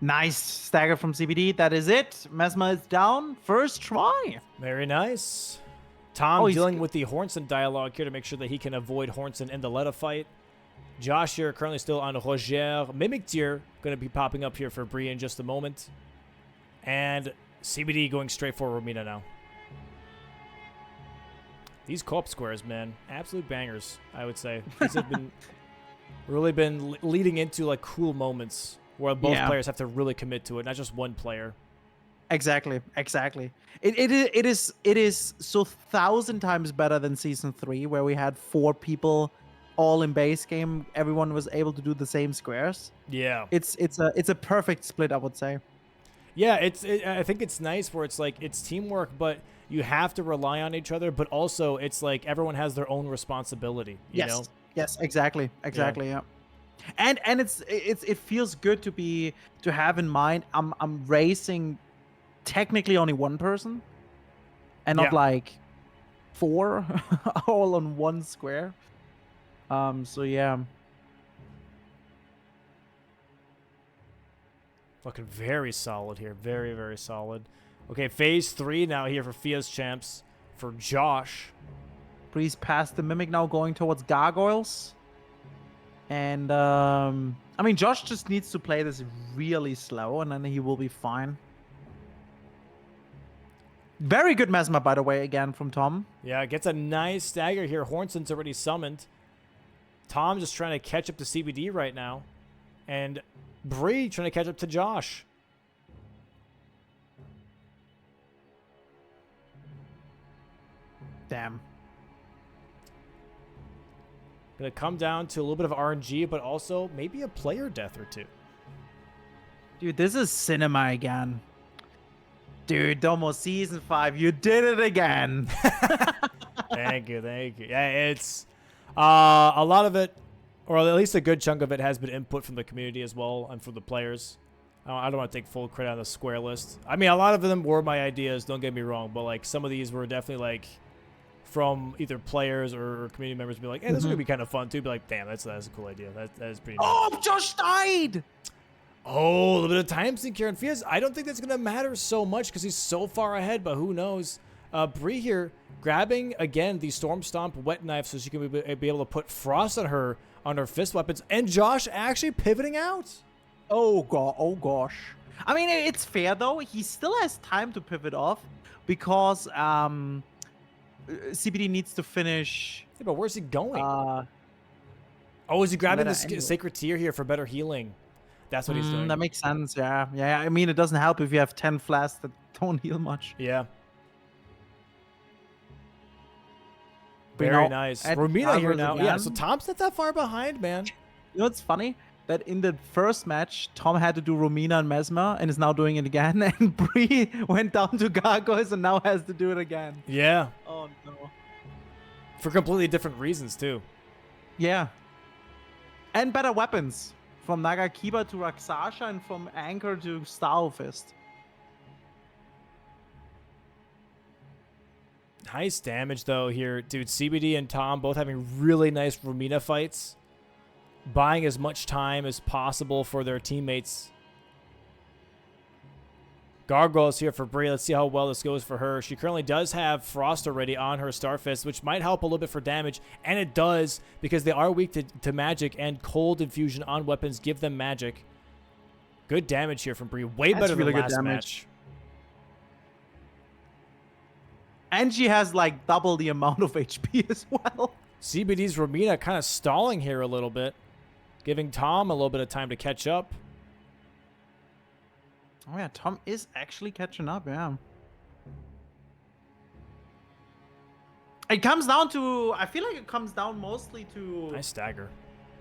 Nice stagger from CBD. That is it. Mesmer is down. First try. Very nice. Tom Oh, he's dealing with the Hornson dialogue here to make sure that he can avoid Hornson in the Letta fight. Josh here currently still on Roger. Mimic Tier going to be popping up here for Bree in just a moment. And CBD going straight for Romina now. These co-op squares, man, absolute bangers, I would say. These have been really been leading into like cool moments where both players have to really commit to it, not just one player. Exactly. It is so 1,000 times better than season 3, where we had 4 people all in base game. Everyone was able to do the same squares. Yeah. It's a perfect split, I would say. Yeah, I think it's nice where it's like it's teamwork, but you have to rely on each other, but also it's like everyone has their own responsibility, you know? Yes, exactly, yeah. And it feels good to have in mind I'm racing technically only one person and not like 4 all on one square. So yeah. Looking very solid here. Very, very solid. Okay, phase 3 now here for Fia's champs for Josh. Breeze past the Mimic now going towards Gargoyles. And, I mean, Josh just needs to play this really slow, and then he will be fine. Very good Mesmer, by the way, again, from Tom. Yeah, gets a nice stagger here. Hornson's already summoned. Tom just trying to catch up to CBD right now. And Bree trying to catch up to Josh. Damn. Gonna come down to a little bit of RNG, but also maybe a player death or two. Dude, this is cinema again. Dude, Domo Season 5, you did it again. Thank you. Yeah, it's a lot of it, or at least a good chunk of it, has been input from the community as well and from the players. I don't want to take full credit on the square list. I mean, a lot of them were my ideas, don't get me wrong, but like some of these were definitely like from either players or community members be like, hey, this is going to be kind of fun too. Be like, damn, that's a cool idea. That is pretty nice. Oh, Josh died! Oh, a little bit of time sink here in Fias. I don't think that's going to matter so much because he's so far ahead, but who knows. Bree here grabbing, again, the Storm Stomp wet knife so she can be able to put frost on her fist weapons. And Josh actually pivoting out. Oh, gosh. I mean, it's fair, though. He still has time to pivot off because CBD needs to finish. Yeah, but where's he going? Oh, is he grabbing the Sacred Tear here for better healing? That's what he's doing. That makes sense, yeah. Yeah, I mean, it doesn't help if you have 10 flasks that don't heal much. Yeah. Very nice. Romina here now. Again. Yeah, so Tom's not that far behind, man. You know what's funny? That in the first match, Tom had to do Romina and Mesmer and is now doing it again. And Bree went down to Gargoyles and now has to do it again. Yeah. Oh, no. For completely different reasons, too. Yeah. And better weapons. From Nagakiba to Raksasha and from Anchor to Star Fist. Nice damage, though, here. Dude, CBD and Tom both having really nice Romina fights. Buying as much time as possible for their teammates. Gargoyles here for Bree. Let's see how well this goes for her. She currently does have Frost already on her Starfist, which might help a little bit for damage. And it does, because they are weak to magic, and Cold Infusion on weapons give them magic. Good damage here from Bree. Way better than last match. And she has, like, double the amount of HP as well. CBD's Romina kind of stalling here a little bit. Giving Tom a little bit of time to catch up. Oh, yeah, Tom is actually catching up, yeah. It comes down to... I feel like it comes down mostly to... Nice stagger.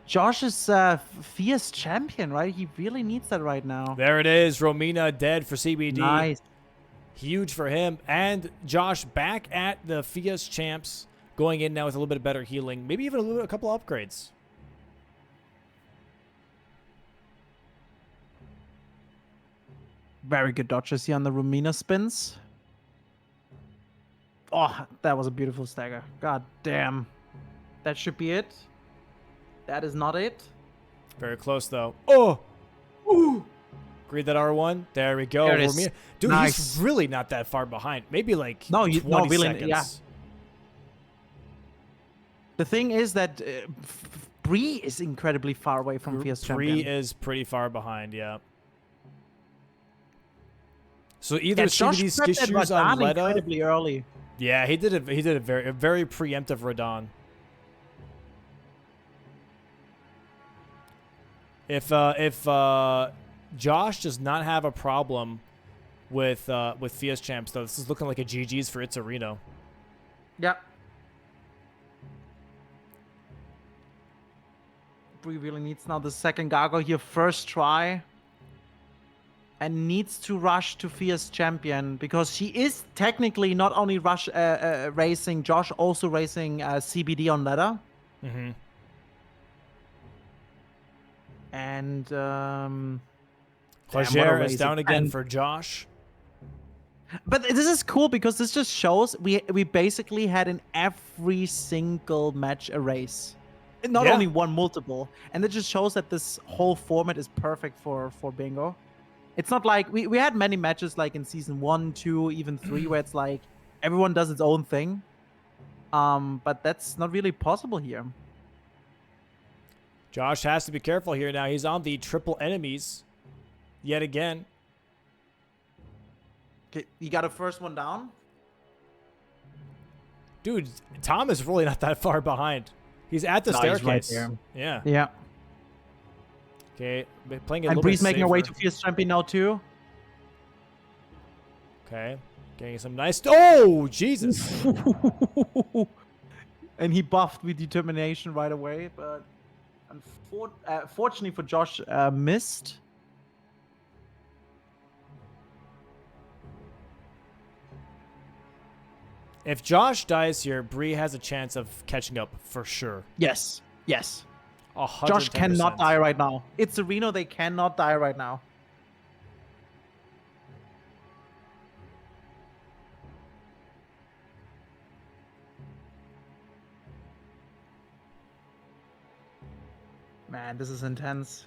Josh's fierce champion, right? He really needs that right now. There it is. Romina dead for CBD. Nice. Huge for him. And Josh back at the Fias champs. Going in now with a little bit of better healing. Maybe even a couple upgrades. Very good dodges here on the Romina spins. Oh, that was a beautiful stagger. God damn. That should be it. That is not it. Very close, though. Oh! Ooh! Read that R1. There we go. There it is. Dude, Nice. he's really not that far behind. Maybe like No, 20 really, seconds. yeah. The thing is that Bree is incredibly far away from Fierce Bree Champion. is pretty far behind, yeah. So either Yeah, Josh CBD's prepped that issues on Radahn Leda. incredibly early. Yeah, he did a very preemptive Radahn. If Josh does not have a problem with Fierce Champs, though, this is looking like a GG's for Itzerino. Yeah. Bree really needs now the second Gargo here, first try. And needs to rush to Fierce Champion because she is technically not only racing Josh, also racing CBD on ladder. Mm-hmm. And Clagere is down again for Josh. But this is cool because this just shows we basically had in every single match a race. Not only one, multiple. And it just shows that this whole format is perfect for bingo. It's not like we had many matches like in season 1, 2, even 3 where it's like everyone does its own thing. But that's not really possible here. Josh has to be careful here now. He's on the triple enemies yet again. Okay, you got a first one down? Dude, Tom is really not that far behind. He's at the staircase. He's right there. Yeah. Yeah. Okay, playing a And little Bree's bit making her way safer. to Fierce Champion now too. Okay, getting some nice. Oh, Jesus! And he buffed with determination right away, but fortunately for Josh, missed. If Josh dies here, Bree has a chance of catching up for sure. Yes. Yes. 110%. Josh cannot die right now. Itzerino, they cannot die right now. Man, this is intense.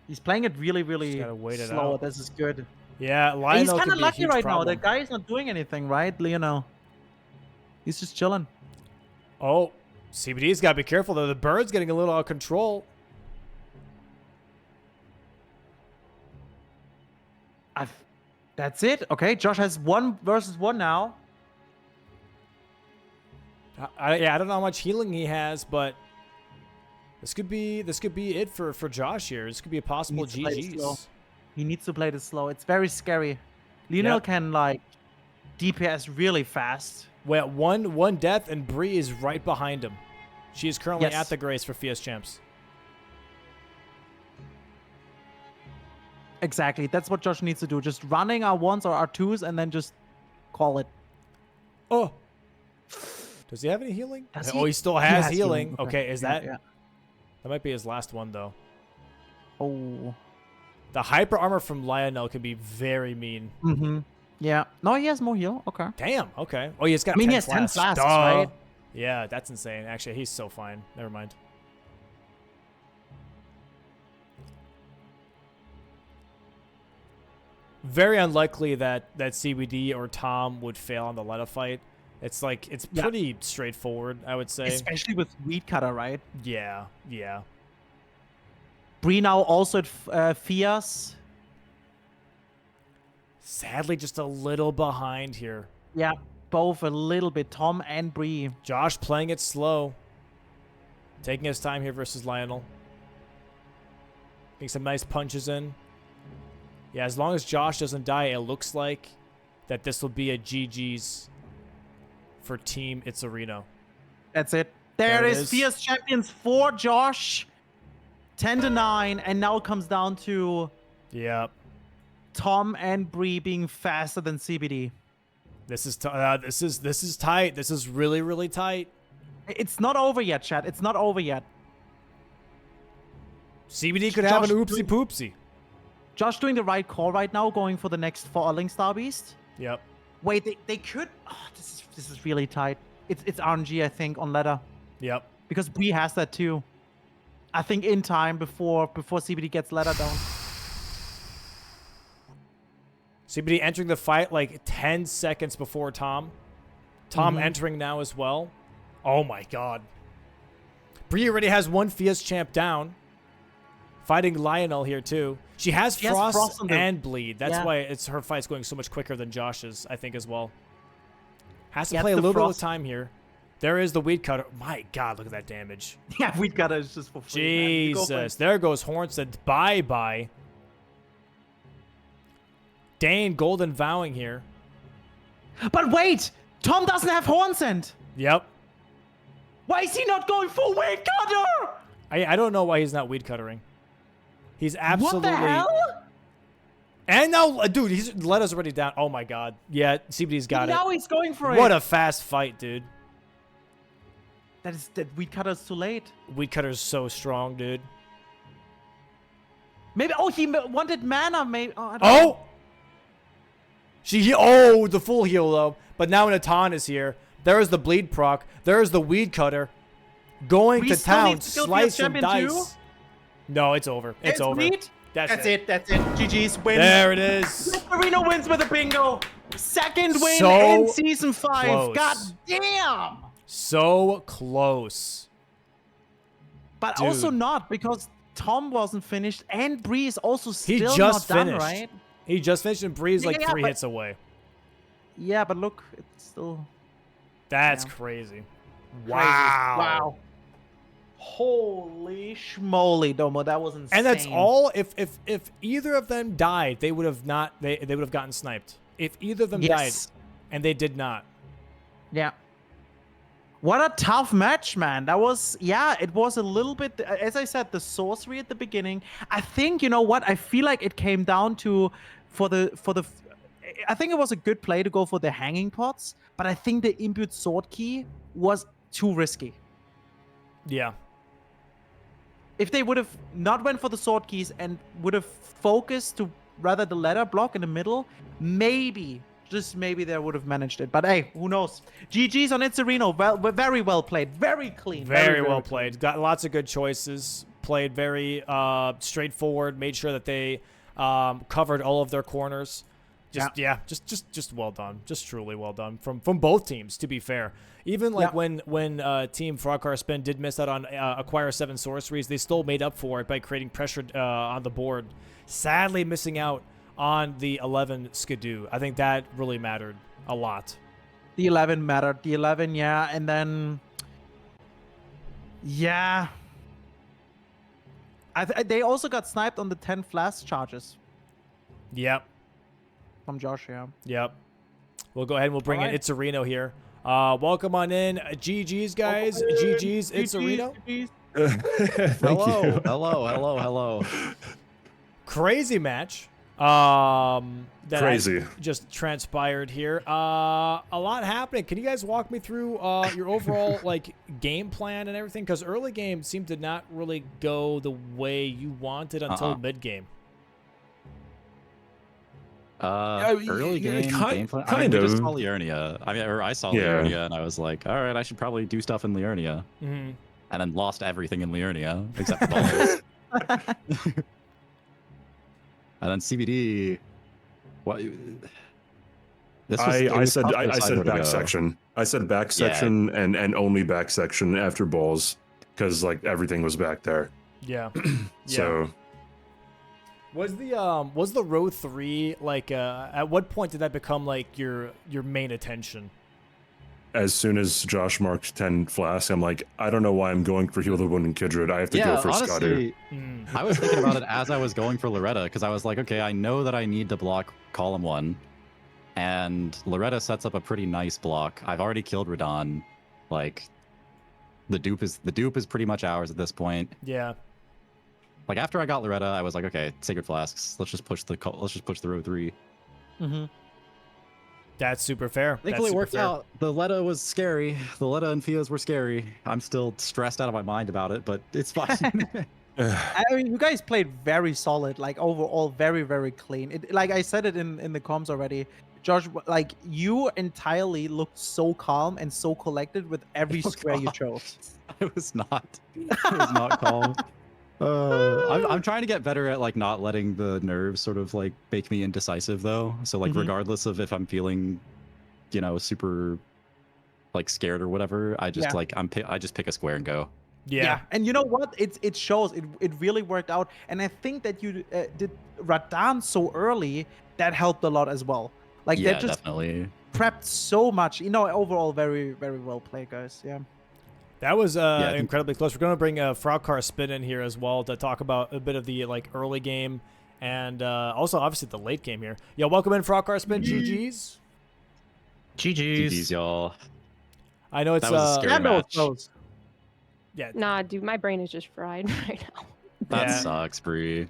He's playing it really, really gotta wait it slow. out. This is good. Yeah, And Lionel he's kind could of be a lucky huge right now. problem. The guy is not doing anything, right, Lionel? He's just chilling. Oh, CBD's got to be careful, though. The bird's getting a little out of control. That's it. Okay, Josh has 1 versus 1 now. I don't know how much healing he has, but this could be it for Josh here. This could be a possible He needs to play it slow. GG's. He needs to play this slow. It's very scary. Lionel Yep. can, like, DPS really fast. Well, one death, and Bree is right behind him. She is currently Yes. at the Grace for Fierce Champs. Exactly. That's what Josh needs to do. Just running R1s or R2s and then just call it. Oh. Does he have any healing? Does Oh, he still has healing. Okay. Okay, is Yeah, that... yeah. That might be his last one, though. Oh. The hyper armor from Lionel can be very mean. Mm-hmm. Yeah. No, he has more heal. Okay. Damn, okay. Oh, he's got 10 I mean, he has 10 flasks, right? Yeah, that's insane. Actually, he's so fine. Never mind. Very unlikely that CBD or Tom would fail on the Leda fight. It's like, it's Yeah. pretty straightforward, I would say. Especially with Weed Cutter, right? Yeah, yeah. Bree now also at Fierce. Sadly, just a little behind here. Yeah, both a little bit. Tom and Bree. Josh playing it slow. Taking his time here versus Lionel. Getting some nice punches in. Yeah, as long as Josh doesn't die, it looks like that this will be a GG's for Team Itzerino. That's it. There There it is is. Fierce Champions for Josh. 10-9, and now it comes down to Yep. Tom and Bree being faster than CBD. This is this is tight. This is really, really tight. It's not over yet, chat. It's not over yet. CBD could have an Josh oopsie poopsie. Josh doing the right call right now, going for the next falling Star Beast. Yep. Wait, they could. Oh, this is really tight. It's RNG, I think, on ladder Yep. because Bree has that too. I think in time before CBD gets ladder down. CBD entering the fight like 10 seconds before Tom. Tom entering now as well. Oh my god. Bree already has one Fia's champ down. Fighting Lionel here too. She has Frost and Bleed. That's why her fight's going so much quicker than Josh's, I think, as well. Has to play a little bit of time here. There is the Weed Cutter. My god, look at that damage. Yeah, Weed Cutter is just for free. Jesus. There goes Hornsted. Bye-bye. Dane Golden Vowing here. But wait! Tom doesn't have Hornsent! Yep. Why is he not going for Weed Cutter? I don't know why he's not Weed Cuttering. He's absolutely... What the hell? And now, dude, he's let us already down. Oh my god. Yeah, CBD's got it. Now he's going for it. What a fast fight, dude. That Weed Cutter's too late. Weed Cutter's so strong, dude. Maybe, oh, he wanted mana, maybe. Oh! I don't know. Oh, the full heal, though. But now Natan is here. There is the Bleed proc. There is the Weed Cutter. Going to town, slice and dice. Too? No, it's over. It's over. Bleed? That's it. That's it. GG's win. There it is. Itzerino wins with a bingo. Second win So in Season 5. close. God damn. So close. But Dude. also not, because Tom wasn't finished and Bree is also still He just not finished. done, right? He just finished and Bree's like Yeah, 3 but- hits away. Yeah, but look, it's still... That's Yeah. crazy. crazy. Wow. Wow. Holy schmoly, Domo. That was insane. And that's all. If either of them died, they would have not. They would have gotten sniped. If either of them died, and they did not. Yeah. What a tough match, man. That was, yeah, it was a little bit, as I said, the sorcery at the beginning. I think, you know what? I feel like it came down to, I think it was a good play to go for the hanging pots, but I think the imbued sword key was too risky. Yeah. If they would have not went for the sword keys and would have focused to rather the ladder block in the middle, maybe, just maybe they would have managed it. But hey, who knows? GG's on Itzerino. Well, very well played. Very clean. Very well played. Got lots of good choices. Played very straightforward. Made sure that they covered all of their corners. Just well done. Just truly well done from both teams, to be fair. Even like when Team FrogCarSpin did miss out on acquire 7 sorceries, they still made up for it by creating pressure on the board. Sadly missing out on the 11 Skidoo. I think that really mattered a lot. The 11 mattered. The 11, yeah. And then, yeah. They also got sniped on the 10 flash charges. Yep. From Josh, yeah. Yep. We'll go ahead and we'll bring in Itzerino here. Welcome on in. GG's, guys. GG's, Itzerino. Thank you. Hello. Crazy match. That Crazy. just transpired here. A lot happening. Can you guys walk me through your overall like game plan and everything? Because early game seemed to not really go the way you wanted until mid game. Early game plan. We just saw Liurnia. I saw Liurnia, and I was like, all right, I should probably do stuff in Liurnia. Mm-hmm. And then lost everything in Liurnia except the balls. And then CBD. What? I said back section. I said back section and only back section after balls because like everything was back there. Yeah. So. Was the row 3 like at what point did that become like your main attention? As soon as Josh marked 10 flasks, I'm like, I don't know why I'm going for Heal the Wound and Kindred. I have to go for honestly, Scotty. I was thinking about it as I was going for Loretta because I was like, okay, I know that I need to block column 1, and Loretta sets up a pretty nice block. I've already killed Radon. Like, the dupe is pretty much ours at this point. Yeah. Like after I got Loretta, I was like, okay, Sacred Flasks. Let's just push the row 3. Mm-hmm. That's super fair. Thankfully, it worked out. The Letta was scary. The Letta and Fias were scary. I'm still stressed out of my mind about it, but it's fine. I mean, you guys played very solid. Like overall, very very clean. Like I said it in the comms already. Josh, like you entirely looked so calm and so collected with every square you God. chose. I was not. I was not calm. I'm trying to get better at like not letting the nerves sort of like make me indecisive though. So like Mhm. regardless of if I'm feeling, you know, super like scared or whatever, I just Yeah. like I just pick a square and go. Yeah. And you know what? It shows. It really worked out. And I think that you did Radan so early that helped a lot as well. Like Yeah, that just definitely. prepped so much. You know, overall very very well played, guys. Yeah. That was I think- incredibly close. We're going to bring FrogCarSpin in here as well to talk about a bit of the like early game and also obviously the late game here. Yo, welcome in FrogCarSpin. GG's. GG's, y'all. I know it's That was a scary Yeah, no, match. those. yeah, Nah, dude, my brain is just fried right now. That Yeah. sucks, Bree.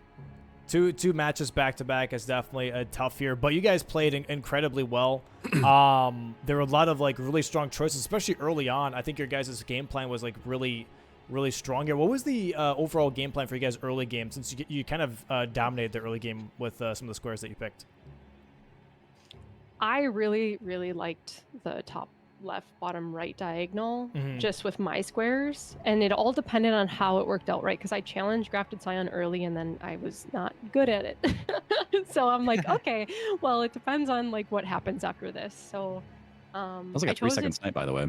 two matches back to back is definitely a tough year, but you guys played incredibly well. There were a lot of like really strong choices, especially early on. I think your guys' game plan was like really strong here. What was the overall game plan for you guys early game, since you kind of dominated the early game with some of the squares that you picked? I really, really liked the top left, bottom right diagonal just with my squares. And it all depended on how it worked out, right? Because I challenged Grafted Scion early and then I was not good at it. So I'm like, okay, well, it depends on like what happens after this. So That was like a 3-second snipe, by the way.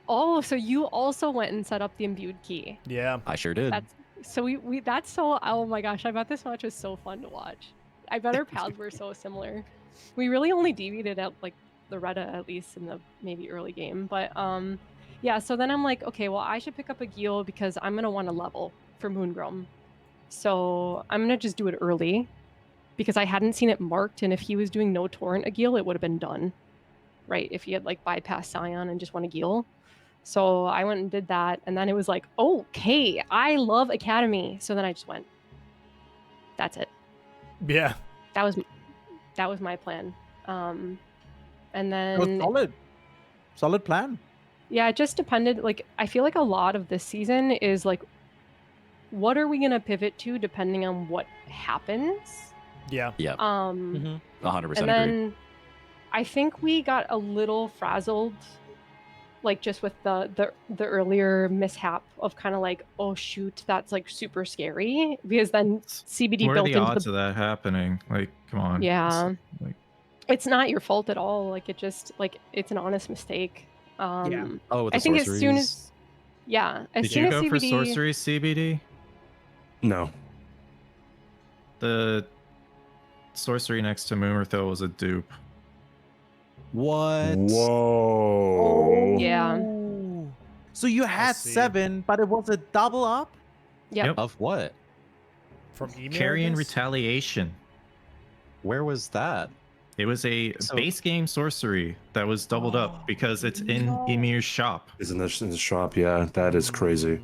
Oh, so you also went and set up the imbued key. Yeah. I sure did. That's so we that's so oh my gosh, I bet this match was so fun to watch. I bet our paths were so similar. We really only deviated at like Loretta at least in the maybe early game. But yeah, so then I'm like, okay, well I should pick up a Geel because I'm gonna want a level for Moongrum. So I'm gonna just do it early because I hadn't seen it marked, and if he was doing no torrent a Geel, it would have been done. Right? If he had like bypassed Scion and just won a Geel. So I went and did that, and then it was like, okay, I love Academy. So then I just went. That's it. Yeah. That was my plan. And It was then solid plan. yeah, it just depended. Like I feel like a lot of this season is like, what are we gonna pivot to depending on what happens? Yeah. Yeah, 100% And agree. then I think we got a little frazzled, like just with the earlier mishap of kind of like, oh shoot, that's like super scary, because then CBD What are built the into odds of that happening? Like, come on. Yeah. Like, It's not your fault at all. Like it just like it's an honest mistake. Yeah. Oh, with the I think as soon sorceries? as as did soon you as go for CBD sorcery CBD? No. The sorcery next to Moomerthil was a dupe. What? Whoa. Yeah. Ooh. So you had see. 7, but it was a double up? Yep. Of what? From email. Carrion I guess? retaliation. Where was that? It was a So- base game sorcery that was doubled up because it's in Emir's shop. Is in the shop? Yeah, that is crazy.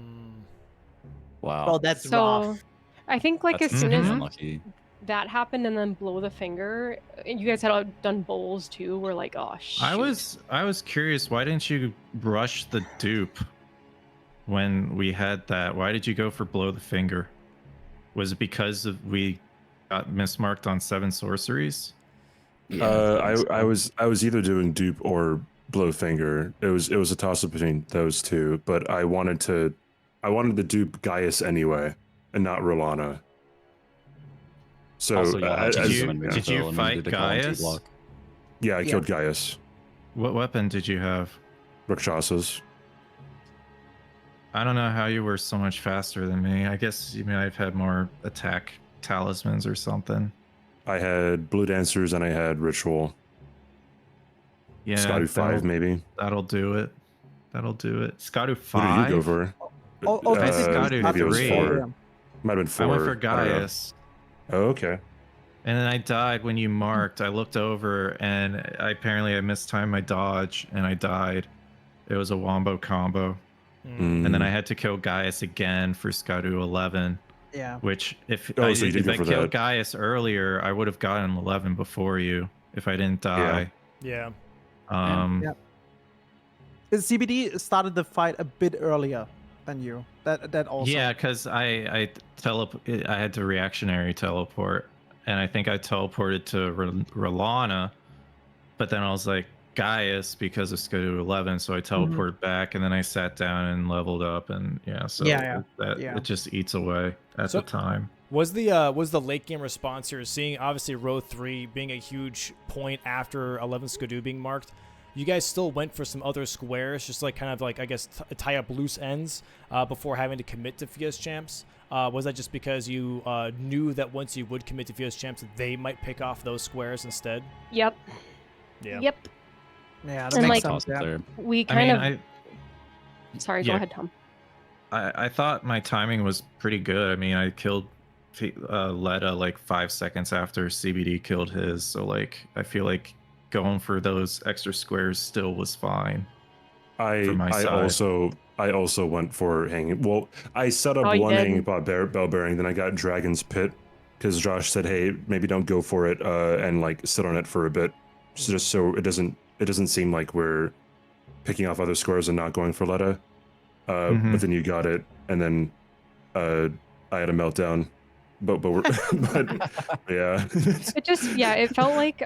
Wow. Well, that's So rough. I think like That's as soon Mhm. as unlucky. that happened and then blow the finger, and you guys had done bowls too, we're like, oh shoot. I was curious, why didn't you rush the dupe when we had that? Why did you go for blow the finger? Was it because we got mismarked on 7 sorceries? I was either doing dupe or blowfinger. It was a toss up between those two, but I wanted to dupe Gaius anyway, and not Rolana. So Also, y'all had did to you- do it in did Miracle you and fight needed to call him Gaius? T-block. yeah, I Yeah. killed Gaius. What weapon did you have? Rakshasas. I don't know how you were so much faster than me. I guess you might have had more attack talismans or something. I had Blue Dancers and I had Ritual. Yeah, Scotty 5 maybe. that'll do it. That'll do it. Scotty What 5. did you go for? Oh, this is Scotty maybe it was 3. 4. Might have been 4. I went for I don't know. Gaius. Oh, okay. And then I died when you marked. I looked over and I mistimed my dodge and I died. It was a wombo combo. Mm. And then I had to kill Gaius again for Skadu 11, Yeah. which if Oh, I, so you did if go I for killed that. Gaius earlier, I would have gotten 11 before you if I didn't die. Yeah. Yeah. CBD started the fight a bit earlier than you. That also. Yeah, because I had to reactionary teleport, and I think I teleported to Rolana, but then I was like Gaius because of Skidoo 11, so I Mm-hmm. teleported back, and then I sat down and leveled up, and so Yeah. it just eats away at So- the time. Was the late game response here, seeing obviously row 3 being a huge point after 11 Skidoo being marked? You guys still went for some other squares, just like kind of like, I guess, tie up loose ends before having to commit to Fia's Champs. Was that just because you knew that once you would commit to Fia's Champs, they might pick off those squares instead? Yep. Yeah. Yep. Yeah, that And, makes like, sense. Yeah. There. We I kind mean, of. Sorry, go yeah. ahead, Tom. I thought my timing was pretty good. I mean, I killed Letta like 5 seconds after CBD killed his, so like I feel like going for those extra squares still was fine. For my I side. also went for hanging. Well, I set up Oh, you one did? hanging pot bell bearing, then I got Dragon's Pit because Josh said, "Hey, maybe don't go for it and like sit on it for a bit, just so it doesn't seem like we're picking off other squares and not going for Letta." Mhm. But then you got it, and then I had a meltdown. But we're but yeah. It just, yeah, it felt like,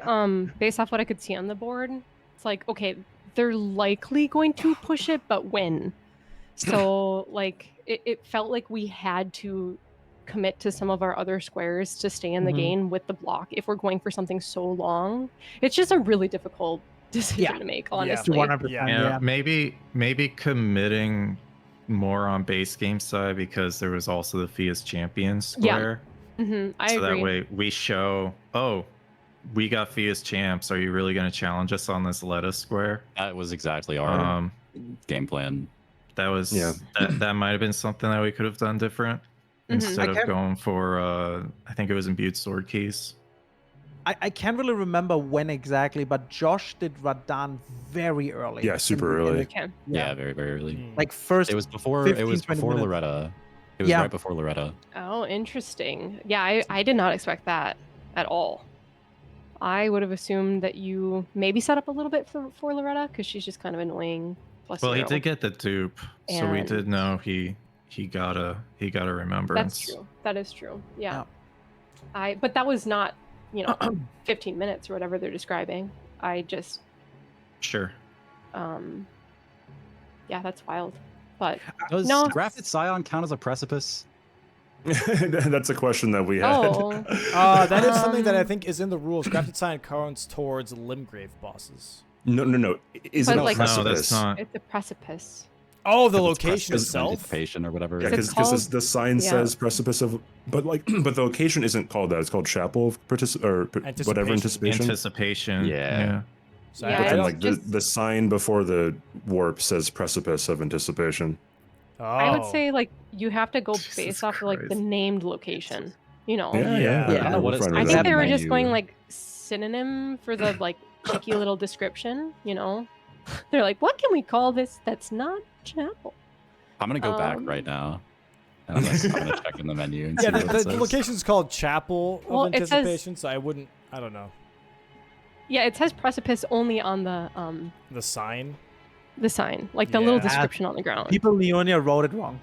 based off what I could see on the board, it's like, okay, they're likely going to push it, but when? So, like, it felt like we had to commit to some of our other squares to stay in the Mhm. game with the block if we're going for something so long. It's just a really difficult decision to make, honestly. 100%. Yeah. Maybe committing more on base game side because there was also the Fia's Champions square. I So agree. that way we show, oh, we got Fia's Champs. Are you really going to challenge us on this Letta square? That was exactly our game plan. That was Yeah. that might have been something that we could have done different instead I of can't- going for I think it was imbued sword keys. I can't really remember when exactly, but Josh did Radan very early. Yeah, super early. Okay. Yeah, very, very early. Hmm. Like first. It was before 15, it was 20 before minutes. Loretta. It was Yeah. right before Loretta. Oh, interesting. Yeah, I did not expect that at all. I would have assumed that you maybe set up a little bit for Loretta because she's just kind of annoying. Plus Well, he zero. did get the dupe, so we did And- know he got a remembrance. That's true. That is true. Yeah. Yeah. But that was not, 15 minutes or whatever they're describing. I just, Sure. yeah, that's wild. But Does No. Grafted Scion count as a precipice? That's a question that we had. oh, That is something that I Um, think is in the rules. Crafted Sign counts towards Limgrave bosses. No. Is But, it a like- No, precipice? that's not. it's a precipice. Oh, the If it's location precipice itself? anticipation or whatever. Yeah, Is it because called- the sign Yeah. says precipice of, but the location isn't called that. It's called chapel of whatever anticipation. Anticipation. Yeah. So Yeah, But I then don't- like just- the sign before the warp says precipice of anticipation. I would Oh. say like you have to go Jesus based off of like the Christ. named location. Yeah. Yeah. I don't know what we're it's fine I with think that. they were just menu. going like synonym for the like cheeky little description. They're like, what can we call this that's not chapel? I'm gonna go back right now. I'm gonna check in the menu and Yeah, see what it the says. location is called Chapel of Well, it says- Anticipation, so I don't know. Yeah, it says precipice only on The sign? the sign, like the little Yeah. description on the ground. People in Leonia wrote it wrong.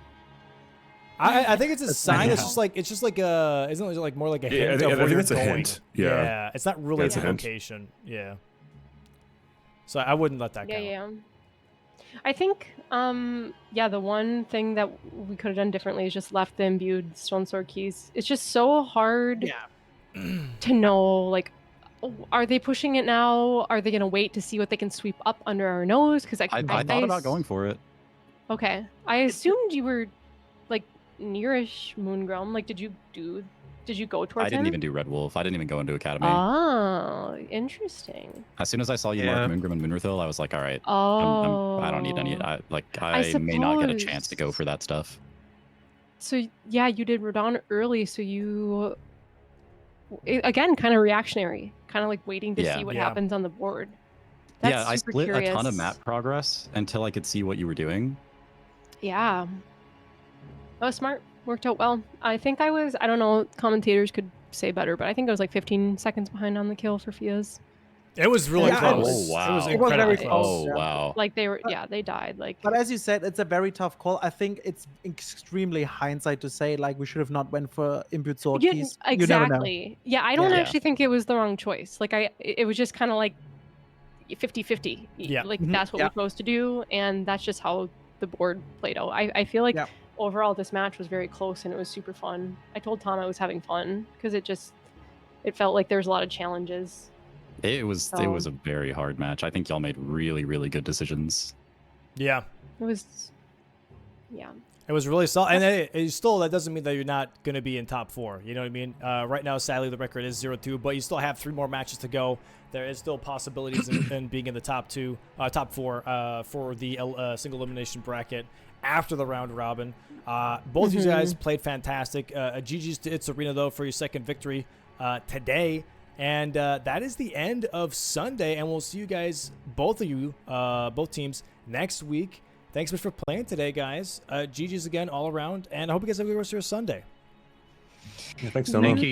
I think it's a sign. It's funny. just like a isn't it like more like a hint Yeah, I think- of I where think you're it's a going. hint. Yeah. It's not really it's the a hint. location. Yeah. So I wouldn't let that Yeah, count. yeah. I think, the one thing that we could have done differently is just left the imbued stone sword keys. It's just so hard to know, like, are they pushing it now? Are they going to wait to see what they can sweep up under our nose? Because I thought about going for it. Okay. I assumed you were, like, nearish Moongrum. Like, did you go towards I didn't him? even do Red Wolf. I didn't even go into Academy. Oh, interesting. As soon as I saw you Yeah. mark Moongrim and Moonrathil, I was like, all right, Oh. I don't need any. I I may not get a chance to go suppose- for that stuff. So yeah, you did Rodon early, so you again kind of reactionary, kind of like waiting to Yeah. see what Yeah. happens on the board. That's Yeah, I super split curious. a ton of map progress until I could see what you were doing. Yeah, that was smart. Worked out well. I think I don't know, commentators could say better, but I think I was like 15 seconds behind on the kill for Fia's. It was really Yeah, close. oh, wow. It was It was incredibly very close. Oh yeah. wow. Like they were, they died. Like But as you said, it's a very tough call. I think it's extremely hindsight to say like we should have not went for imbued sword Yeah, keys. You never know. exactly. Yeah, I don't Yeah. actually think it was the wrong choice. Like it was just kind of like 50-50. Yeah. Like Mhm. that's what Yeah. we're supposed to do, and that's just how the board played out. I feel like Yeah. overall this match was very close and it was super fun. I told Tom I was having fun because it felt like there was a lot of challenges. It was So a very hard match. I think y'all made really, really good decisions. Yeah. it was, yeah. It was really solid, and still that doesn't mean that you're not going to be in top 4. You know what I mean? Right now, sadly, the record is 0-2, but you still have 3 more matches to go. There is still possibilities in being in the top 4 for the single elimination bracket after the round robin. Both of you guys played fantastic. GG's to Itzerino though for your second victory today, and that is the end of Sunday. And we'll see you guys, both teams, next week. Thanks so much for playing today, guys. GG's again all around, and I hope you guys have a good rest of your Sunday. Yeah, thanks, Doma. Thank you.